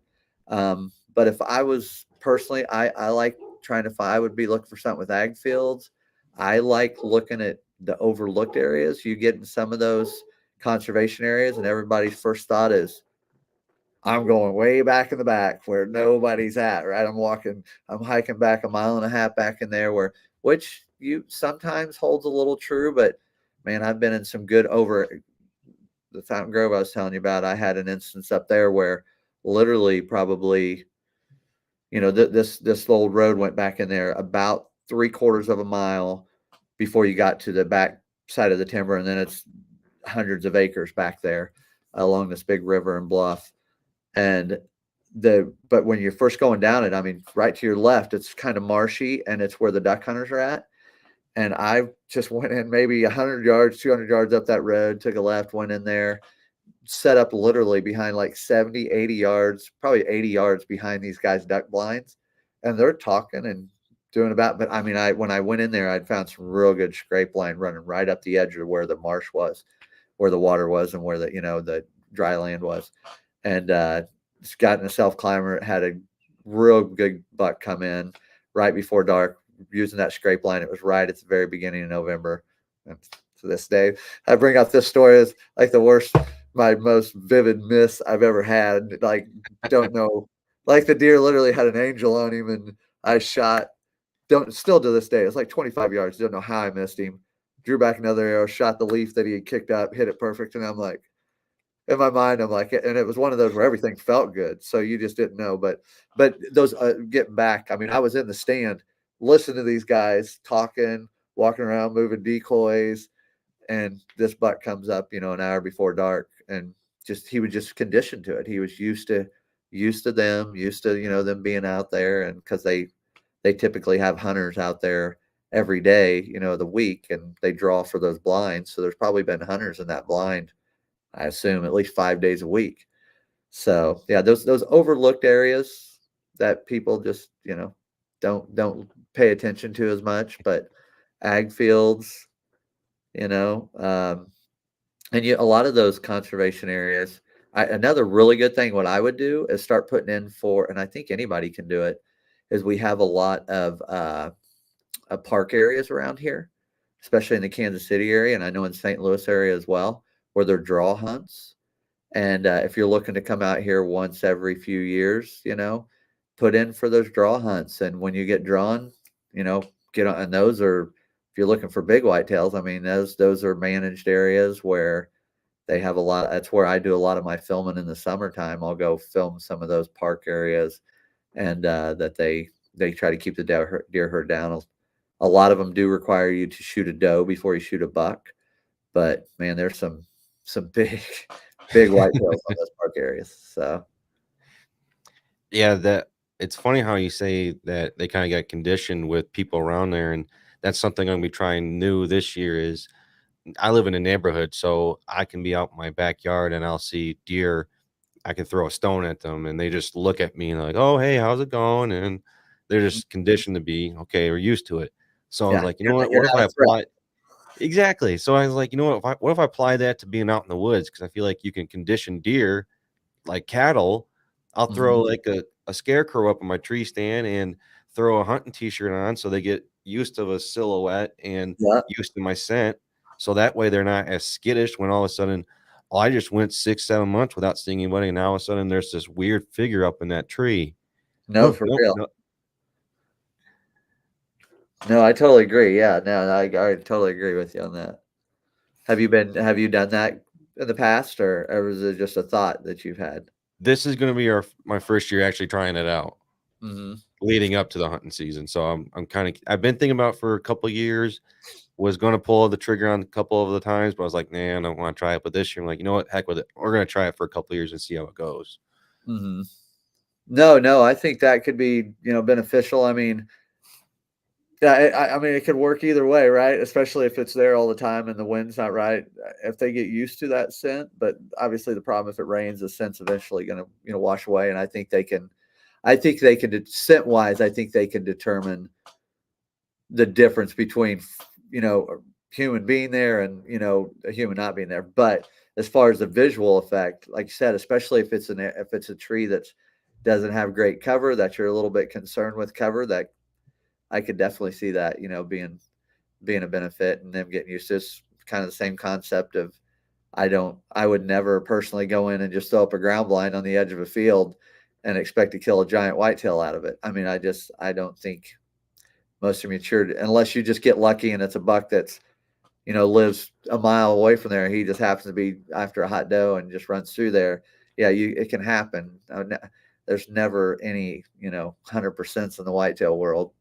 But if I was personally, I like trying to find, I would be looking for something with ag fields. I like looking at the overlooked areas. You get in some of those conservation areas and everybody's first thought is, I'm going way back in the back where nobody's at, right? I'm hiking back 1.5 miles back in there which you sometimes holds a little true, but man, I've been in some good the Fountain Grove I was telling you about. I had an instance up there where literally probably, this old road went back in there about 3/4 mile before you got to the back side of the timber. And then it's hundreds of acres back there along this big river and bluff. But when you're first going down it, I mean, right to your left, it's kind of marshy and it's where the duck hunters are at. And I just went in maybe 100 yards, 200 yards up that road, took a left, went in there, set up literally behind like 70, 80 yards, probably 80 yards behind these guys' duck blinds. And they're talking and doing but I mean, when I went in there, I'd found some real good scrape line running right up the edge of where the marsh was, where the water was and where the dry land was. And just got in a self climber, had a real good buck come in right before dark, using that scrape line. It was right at the very beginning of November. And to this day, I bring up this story as like my most vivid miss I've ever had. Like, don't know, like the deer literally had an angel on him and I shot, still to this day, it's like 25 yards. Don't know how I missed him. Drew back another arrow, shot the leaf that he had kicked up, hit it perfect. And I'm like, in my mind, I'm like, and it was one of those where everything felt good. So you just didn't know. But those getting back, I mean, I was in the stand, listening to these guys talking, walking around, moving decoys. And this buck comes up, an hour before dark, and he was just conditioned to it. He was used to them, them being out there. And cause they typically have hunters out there every day, the week, and they draw for those blinds. So there's probably been hunters in that blind, I assume, at least 5 days a week. So yeah, those overlooked areas that people just, don't pay attention to as much, but ag fields, and a lot of those conservation areas. Another really good thing, what I would do is start putting in and I think anybody can do it, is we have a lot of park areas around here, especially in the Kansas City area. And I know in St. Louis area as well, where they're draw hunts. And if you're looking to come out here once every few years, put in for those draw hunts. And when you get drawn, get on. And those are, if you're looking for big whitetails, I mean, those are managed areas where they have a lot. That's where I do a lot of my filming in the summertime. I'll go film some of those park areas, and that they try to keep the deer herd down. A lot of them do require you to shoot a doe before you shoot a buck, but man, there's some big whitetails on those park areas. So Yeah, it's funny how you say that they kind of got conditioned with people around there, and that's something I'm gonna be trying new this year. Is I live in a neighborhood, so I can be out in my backyard and I'll see deer. I can throw a stone at them and they just look at me and like, oh, hey, how's it going? And they're just conditioned to be okay, we're used to it. So I was like, you know what? What if I apply exactly? So I was like, you know what if I apply that to being out in the woods? Because I feel like you can condition deer like cattle. I'll throw like a scarecrow up on my tree stand and throw a hunting t-shirt on so they get used to a silhouette and used to my scent. So that way they're not as skittish when all of a sudden I just went 6-7 months without seeing anybody, and now all of a sudden there's this weird figure up in that tree. No, for real. No, I totally agree. Yeah, no, I totally agree with you on that. Have you done that in the past, or was it just a thought that you've had? This is going to be my first year actually trying it out, leading up to the hunting season. So I've been thinking about it for a couple of years. Was going to pull the trigger on a couple of the times, but I was like, nah, I don't want to try it. But this year, I'm like, you know what? Heck with it. We're going to try it for a couple of years and see how it goes. No, I think that could be, beneficial. I mean, yeah, I mean, it could work either way, right? Especially if it's there all the time and the wind's not right. If they get used to that scent, but obviously the problem if it rains, the scent's eventually going to, wash away. And I think they can scent wise, I think they can determine the difference between, a human being there and, a human not being there. But as far as the visual effect, like you said, especially if it's a tree that doesn't have great cover, that you're a little bit concerned with cover, that I could definitely see that, being a benefit and them getting used to this. Kind of the same concept of I would never personally go in and just throw up a ground blind on the edge of a field and expect to kill a giant whitetail out of it. I mean, I don't think most are matured unless you just get lucky and it's a buck that's, lives a mile away from there. He just happens to be after a hot doe and just runs through there. Yeah, it can happen. There's never any, 100% in the whitetail world.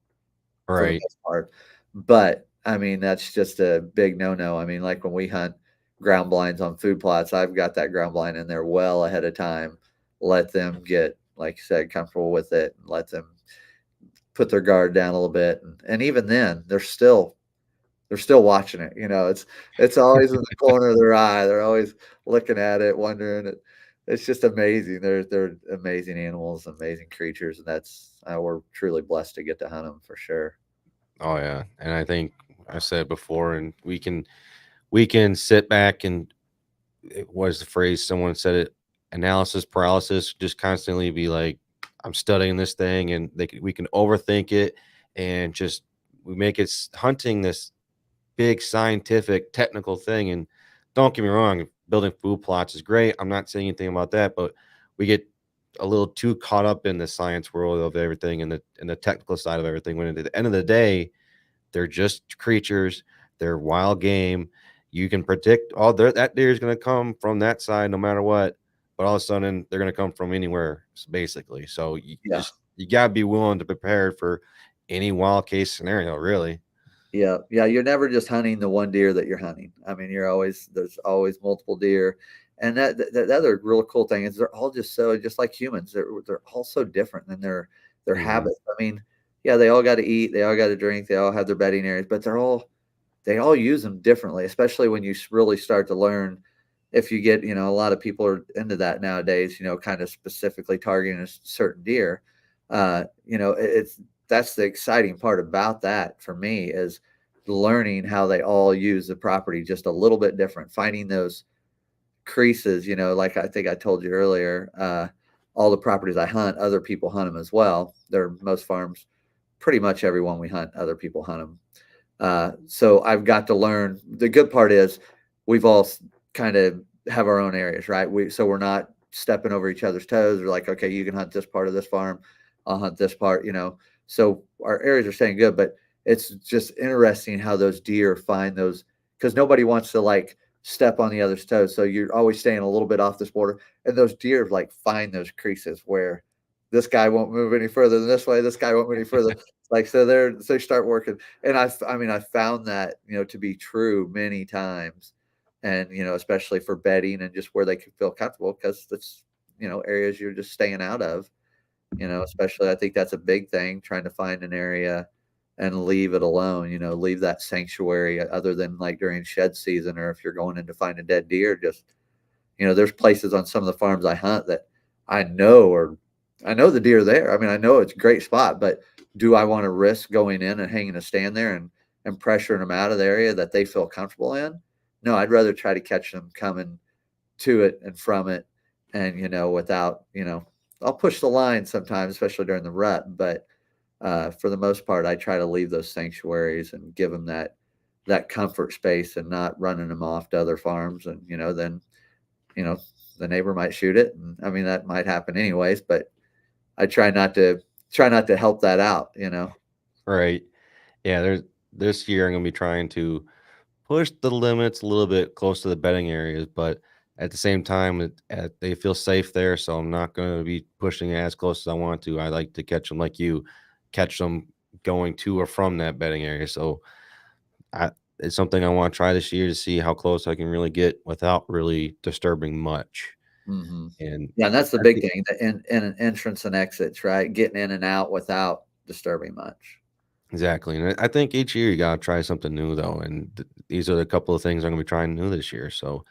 Right. For the most part. But I mean, that's just a big no-no. I mean, like when we hunt ground blinds on food plots, I've got that ground blind in there well ahead of time. Let them get, like you said, comfortable with it and let them put their guard down a little bit. And even then they're still watching it. It's always in the corner of their eye. They're always looking at it, wondering. It's just amazing. They're amazing animals, amazing creatures, and that's we're truly blessed to get to hunt them for sure. Oh yeah, and I think I said before, and we can sit back and it was the phrase someone said it, analysis paralysis, just constantly be like, I'm studying this thing, and we can overthink it, and just we make it hunting this big scientific technical thing. And don't get me wrong, building food plots is great. I'm not saying anything about that, but we get a little too caught up in the science world of everything and the technical side of everything. When at the end of the day, they're just creatures. They're wild game. You can predict that deer is going to come from that side no matter what, but all of a sudden they're going to come from anywhere basically. So you got to be willing to prepare for any wild case scenario, really. Yeah. You're never just hunting the one deer that you're hunting. I mean, there's always multiple deer. And that other real cool thing is they're all just like humans. They're all so different than their habits. I mean, yeah, they all got to eat, they all got to drink, they all have their bedding areas, but they all use them differently, especially when you really start to learn. If you get, a lot of people are into that nowadays, kind of specifically targeting a certain deer. That's the exciting part about that for me is learning how they all use the property just a little bit different, finding those creases, like I think I told you earlier, all the properties I hunt, other people hunt them as well. Most farms, pretty much everyone we hunt, other people hunt them. So I've got to learn. The good part is we've all kind of have our own areas, right? So we're not stepping over each other's toes. We're like, okay, you can hunt this part of this farm, I'll hunt this part, So our areas are staying good, but it's just interesting how those deer find those, because nobody wants to step on the other's toes. So you're always staying a little bit off this border, and those deer find those creases where this guy won't move any further than this way. This guy won't move any further. So they start working. And I found that, to be true many times, and, especially for bedding and just where they can feel comfortable, because that's, areas you're just staying out of, especially I think that's a big thing, trying to find an area and leave it alone, leave that sanctuary other than during shed season, or if you're going in to find a dead deer, just, there's places on some of the farms I hunt that I know the deer there. I mean, I know it's a great spot, but do I want to risk going in and hanging a stand there and pressuring them out of the area that they feel comfortable in? No, I'd rather try to catch them coming to it and from it. And, without, I'll push the line sometimes, especially during the rut, but for the most part, I try to leave those sanctuaries and give them that comfort space and not running them off to other farms. And, then the neighbor might shoot it. And I mean, that might happen anyways, but I try not to help that out, Right. Yeah. This year I'm going to be trying to push the limits a little bit close to the bedding areas, but at the same time, they feel safe there. So I'm not going to be pushing as close as I want to. I like to catch them like you catch them going to or from that bedding area. So it's something I want to try this year to see how close I can really get without really disturbing much. Mm-hmm. And yeah, and that's the big thing, in an entrance and exits, right? Getting in and out without disturbing much. Exactly. And I think each year you got to try something new, though. And these are the couple of things I'm going to be trying new this year. So,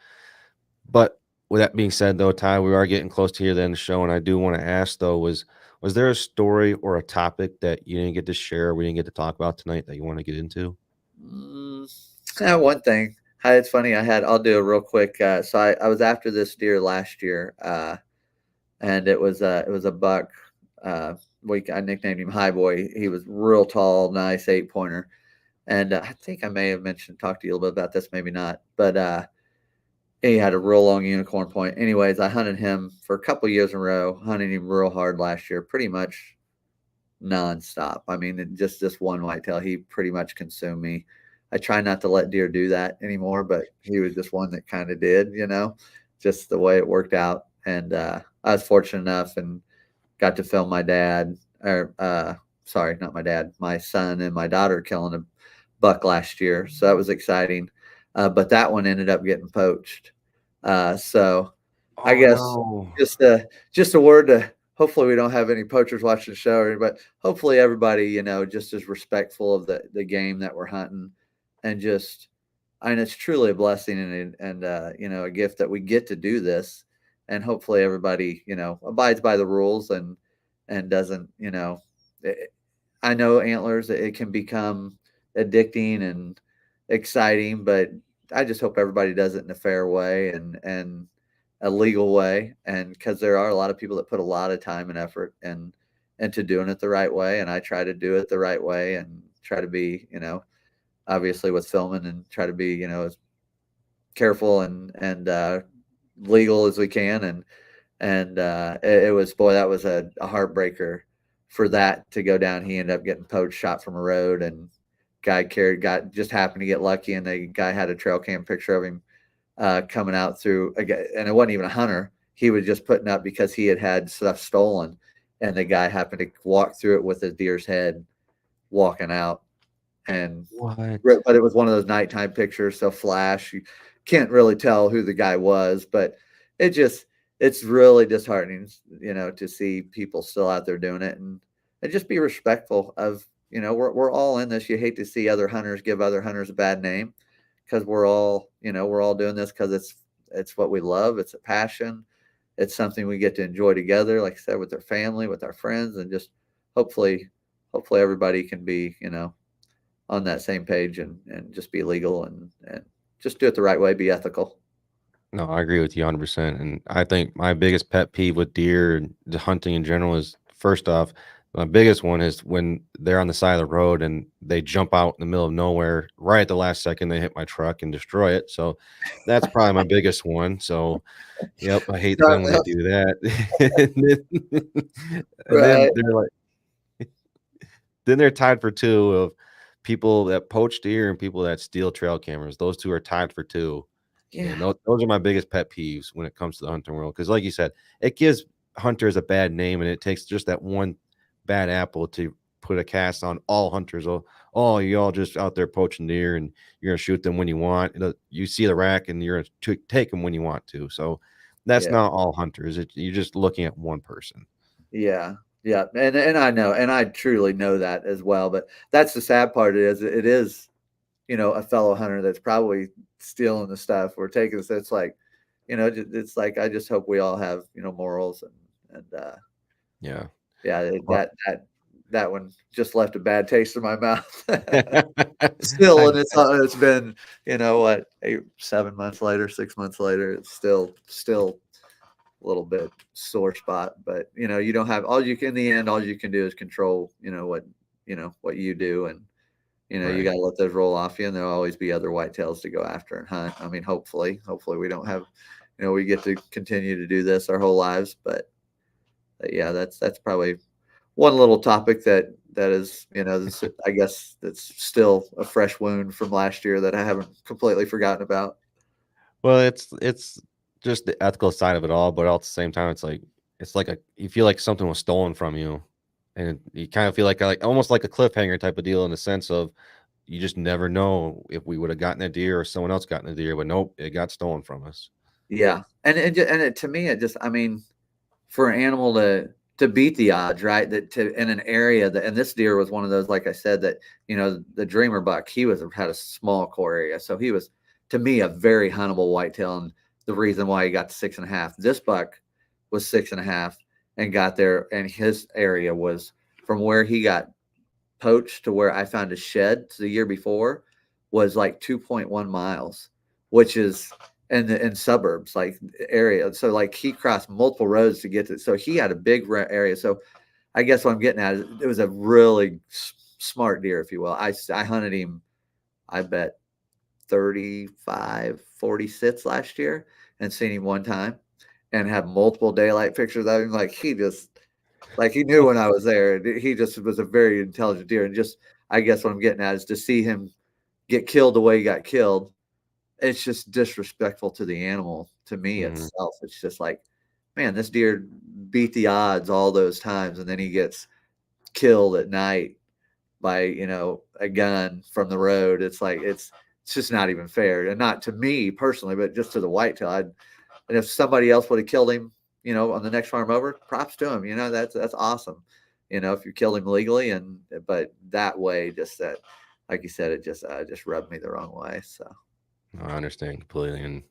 but with that being said, though, Ty, we are getting close to the end of the show. And I do want to ask, though, was there a story or a topic that you didn't get to share, we didn't get to talk about tonight that you want to get into? One thing. It's funny. I'll do a real quick. So I was after this deer last year, and it was a buck. I nicknamed him High Boy. He was real tall, nice 8-pointer. And I think I may have talked to you a little bit about this, maybe not, but he had a real long unicorn point. Anyways, I hunted him for a couple of years in a row, hunting him real hard last year, pretty much nonstop. I mean, just this one whitetail, he pretty much consumed me. I try not to let deer do that anymore, but he was just one that kind of did, just the way it worked out. And I was fortunate enough and got to film my dad, sorry, not my dad, my son and my daughter killing a buck last year. So that was exciting. But that one ended up getting poached. So I guess just a word to, hopefully we don't have any poachers watching the show, but hopefully everybody, just is respectful of the game that we're hunting, and it's truly a blessing and a gift that we get to do this. And hopefully everybody, abides by the rules and doesn't, I know antlers, it can become addicting and exciting, but I just hope everybody does it in a fair way and a legal way. And because there are a lot of people that put a lot of time and effort and to doing it the right way. And I try to do it the right way and try to be, obviously with filming, and try to be, as careful and legal as we can. And it was, boy, that was a heartbreaker for that to go down. He ended up getting poached, shot from a road, and just happened to get lucky. And the guy had a trail cam picture of him coming out through, and it wasn't even a hunter. He was just putting up because he had stuff stolen, and the guy happened to walk through it with his deer's head walking out. And but it was one of those nighttime pictures, so flash, you can't really tell who the guy was, but it's really disheartening, to see people still out there doing it, and just be respectful of, we're all in this. You hate to see other hunters give other hunters a bad name, because we're all doing this because it's what we love. It's a passion. It's something we get to enjoy together, like I said, with their family, with our friends, and just hopefully everybody can be, on that same page and just be legal and just do it the right way, be ethical. No, I agree with you 100%. And I think my biggest pet peeve with deer and hunting in general is, first off, my biggest one is when they're on the side of the road and they jump out in the middle of nowhere. Right at the last second, they hit my truck and destroy it. So that's probably my biggest one. So, yep, I hate them when they do that. Then they're like, then they're tied for two of people that poach deer and people that steal trail cameras. Those two are tied for two. Yeah, and those are my biggest pet peeves when it comes to the hunting world. Because, like you said, it gives hunters a bad name, and it takes just that one bad apple to put a cast on all hunters. Oh, you all just out there poaching deer, and you're gonna shoot them when you want. You see the rack, and you're gonna take them when you want to. So that's not all hunters. You're just looking at one person. Yeah. Yeah, and I know, and I truly know that as well. But that's the sad part. It is, a fellow hunter that's probably stealing the stuff we're taking. So it's like, it's like, I just hope we all have, morals and yeah, that one just left a bad taste in my mouth. Still, and it's been, 7 months later, 6 months later, it's still a little bit sore spot, but you don't have in the end, all you can do is control, what you do. And, right. You got to let those roll off you, and there'll always be other whitetails to go after and hunt. I mean, hopefully we don't have we get to continue to do this our whole lives. But yeah, that's probably one little topic that is, I guess that's still a fresh wound from last year that I haven't completely forgotten about. Well, it's just the ethical side of it all, but at the same time, it's like you feel like something was stolen from you, and you kind of feel like almost like a cliffhanger type of deal in the sense of you just never know if we would have gotten a deer or someone else gotten a deer, but nope, it got stolen from us. Yeah, and to me, I mean, for an animal to beat the odds, right? That in an area and this deer was one of those, like I said, that the dreamer buck, he had a small core area, so he was, to me, a very huntable whitetail, and the reason why he got to 6.5. This buck was 6.5 and got there, and his area was from where he got poached to where I found a shed the year before was like 2.1 miles, which is in suburbs, like area. So like he crossed multiple roads to get to, so he had a big area. So I guess what I'm getting at is it was a really smart deer, if you will. I hunted him, I bet 35, 40 sits last year and seen him one time and have multiple daylight pictures of him. Like he knew when I was there. He just was a very intelligent deer. And just, I guess what I'm getting at is to see him get killed the way he got killed. It's just disrespectful to the animal, to me itself. It's just like, man, this deer beat the odds all those times, and then he gets killed at night by, a gun from the road. It's like, it's just not even fair. And not to me personally, but just to the whitetail. And if somebody else would have killed him, on the next farm over, props to him. That's awesome. If you killed him legally, but that way, just that, like you said, it just rubbed me the wrong way. So. I understand completely, and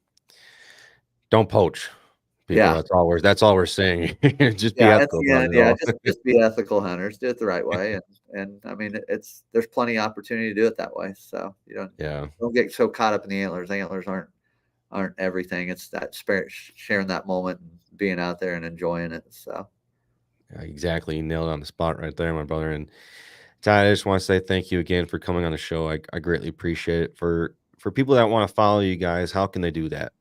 don't poach people. Yeah, that's all we're saying. Just be ethical. Just be ethical hunters. Do it the right way, and I mean, there's plenty of opportunity to do it that way. So don't get so caught up in the antlers. Antlers aren't everything. It's that spirit, sharing that moment and being out there and enjoying it. So exactly, you nailed it on the spot right there, my brother. And Ty, I just want to say thank you again for coming on the show. I greatly appreciate it. For people that want to follow you guys, how can they do that?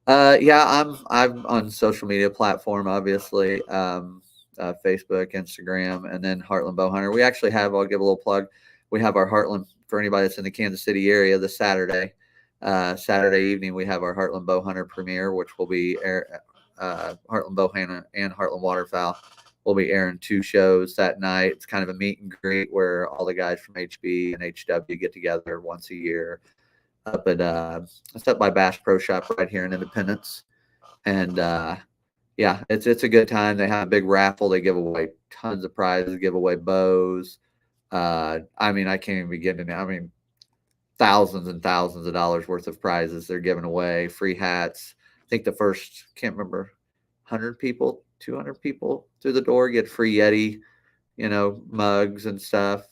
Yeah, I'm on social media platform, obviously, Facebook, Instagram, and then Heartland Bowhunter. We actually have, I'll give a little plug. We have our Heartland, for anybody that's in the Kansas City area, this Saturday evening, we have our Heartland Bowhunter premiere, which will be Heartland Bowhunter and Heartland Waterfowl. We'll be airing 2 shows that night. It's kind of a meet and greet where all the guys from HB and HW get together once a year. It's up by Bass Pro Shop right here in Independence. And yeah, it's a good time. They have a big raffle. They give away tons of prizes, give away bows. I mean, I can't even begin to, I mean, thousands and thousands of dollars worth of prizes they're giving away, free hats. I think the first, can't remember, 100 people, 200 people through the door get free Yeti, mugs and stuff.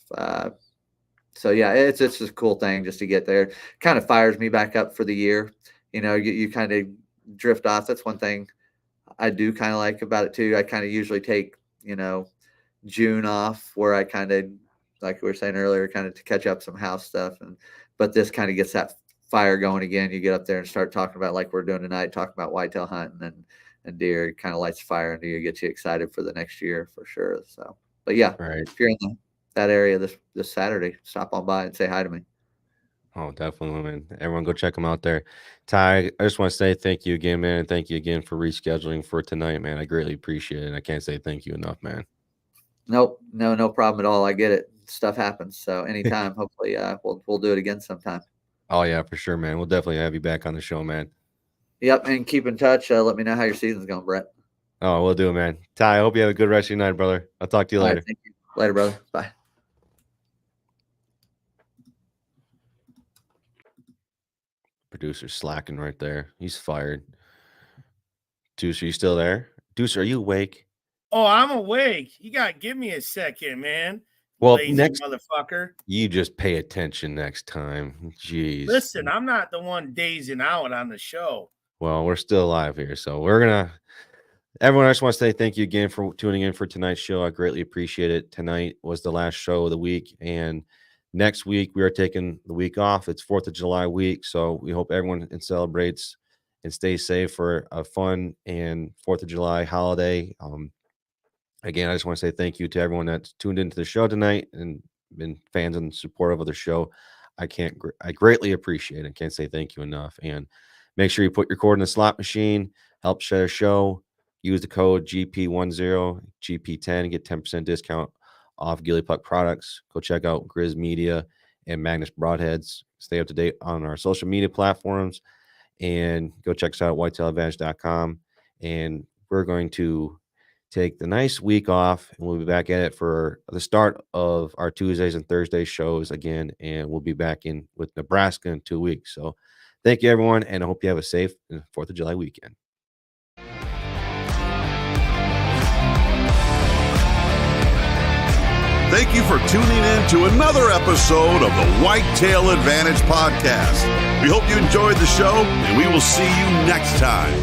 So yeah, it's just a cool thing just to get there. Kind of fires me back up for the year. You kind of drift off. That's one thing I do kind of like about it too. I kind of usually take, June off, where I kind of, like we were saying earlier, kind of to catch up some house stuff. But this kind of gets that fire going again. You get up there and start talking about, like we're doing tonight, talking about whitetail hunting and deer. It kind of lights fire under you, gets you excited for the next year for sure. So, but yeah, right. If you're in that area this Saturday, stop on by and say hi to me. Oh, definitely, man. Everyone go check them out there. Ty, I just want to say thank you again, man. And thank you again for rescheduling for tonight, man. I greatly appreciate it. I can't say thank you enough, man. Nope. No problem at all. I get it. Stuff happens. So anytime, hopefully we'll do it again sometime. Oh yeah, for sure, man. We'll definitely have you back on the show, man. Yep. And keep in touch. Let me know how your season's going, Brett. Oh, we'll do it, man. Ty, I hope you have a good rest of your night, brother. I'll talk to you later. Right, thank you. Later, brother. Bye. Producer's slacking right there. He's fired. Deuce, are you still there? Deuce, are you awake? Oh, I'm awake. You got to give me a second, man. Well, lazy next motherfucker. You just pay attention next time. Jeez. Listen, I'm not the one dazing out on the show. Well, we're still alive here, so we're gonna. Everyone, I just want to say thank you again for tuning in for tonight's show. I greatly appreciate it. Tonight was the last show of the week, and next week we are taking the week off. It's 4th of July week, so we hope everyone celebrates and stay safe for a fun and 4th of July holiday. Again, I just want to say thank you to everyone that's tuned into the show tonight and been fans and supportive of the show. I greatly appreciate it. I can't say thank you enough. And make sure you put your cord in the slot machine, help share the show, use the code GP10, GP10, and get 10% discount off Gilly Puck products. Go check out Grizz Media and MAGNUS Broadheads. Stay up to date on our social media platforms and go check us out at whitetailadvantage.com. And we're going to take the nice week off, and we'll be back at it for the start of our Tuesdays and Thursdays shows again, and we'll be back in with Nebraska in 2 weeks. So thank you, everyone, and I hope you have a safe 4th of July weekend. Thank you for tuning in to another episode of the Whitetail Advantage Podcast. We hope you enjoyed the show, and we will see you next time.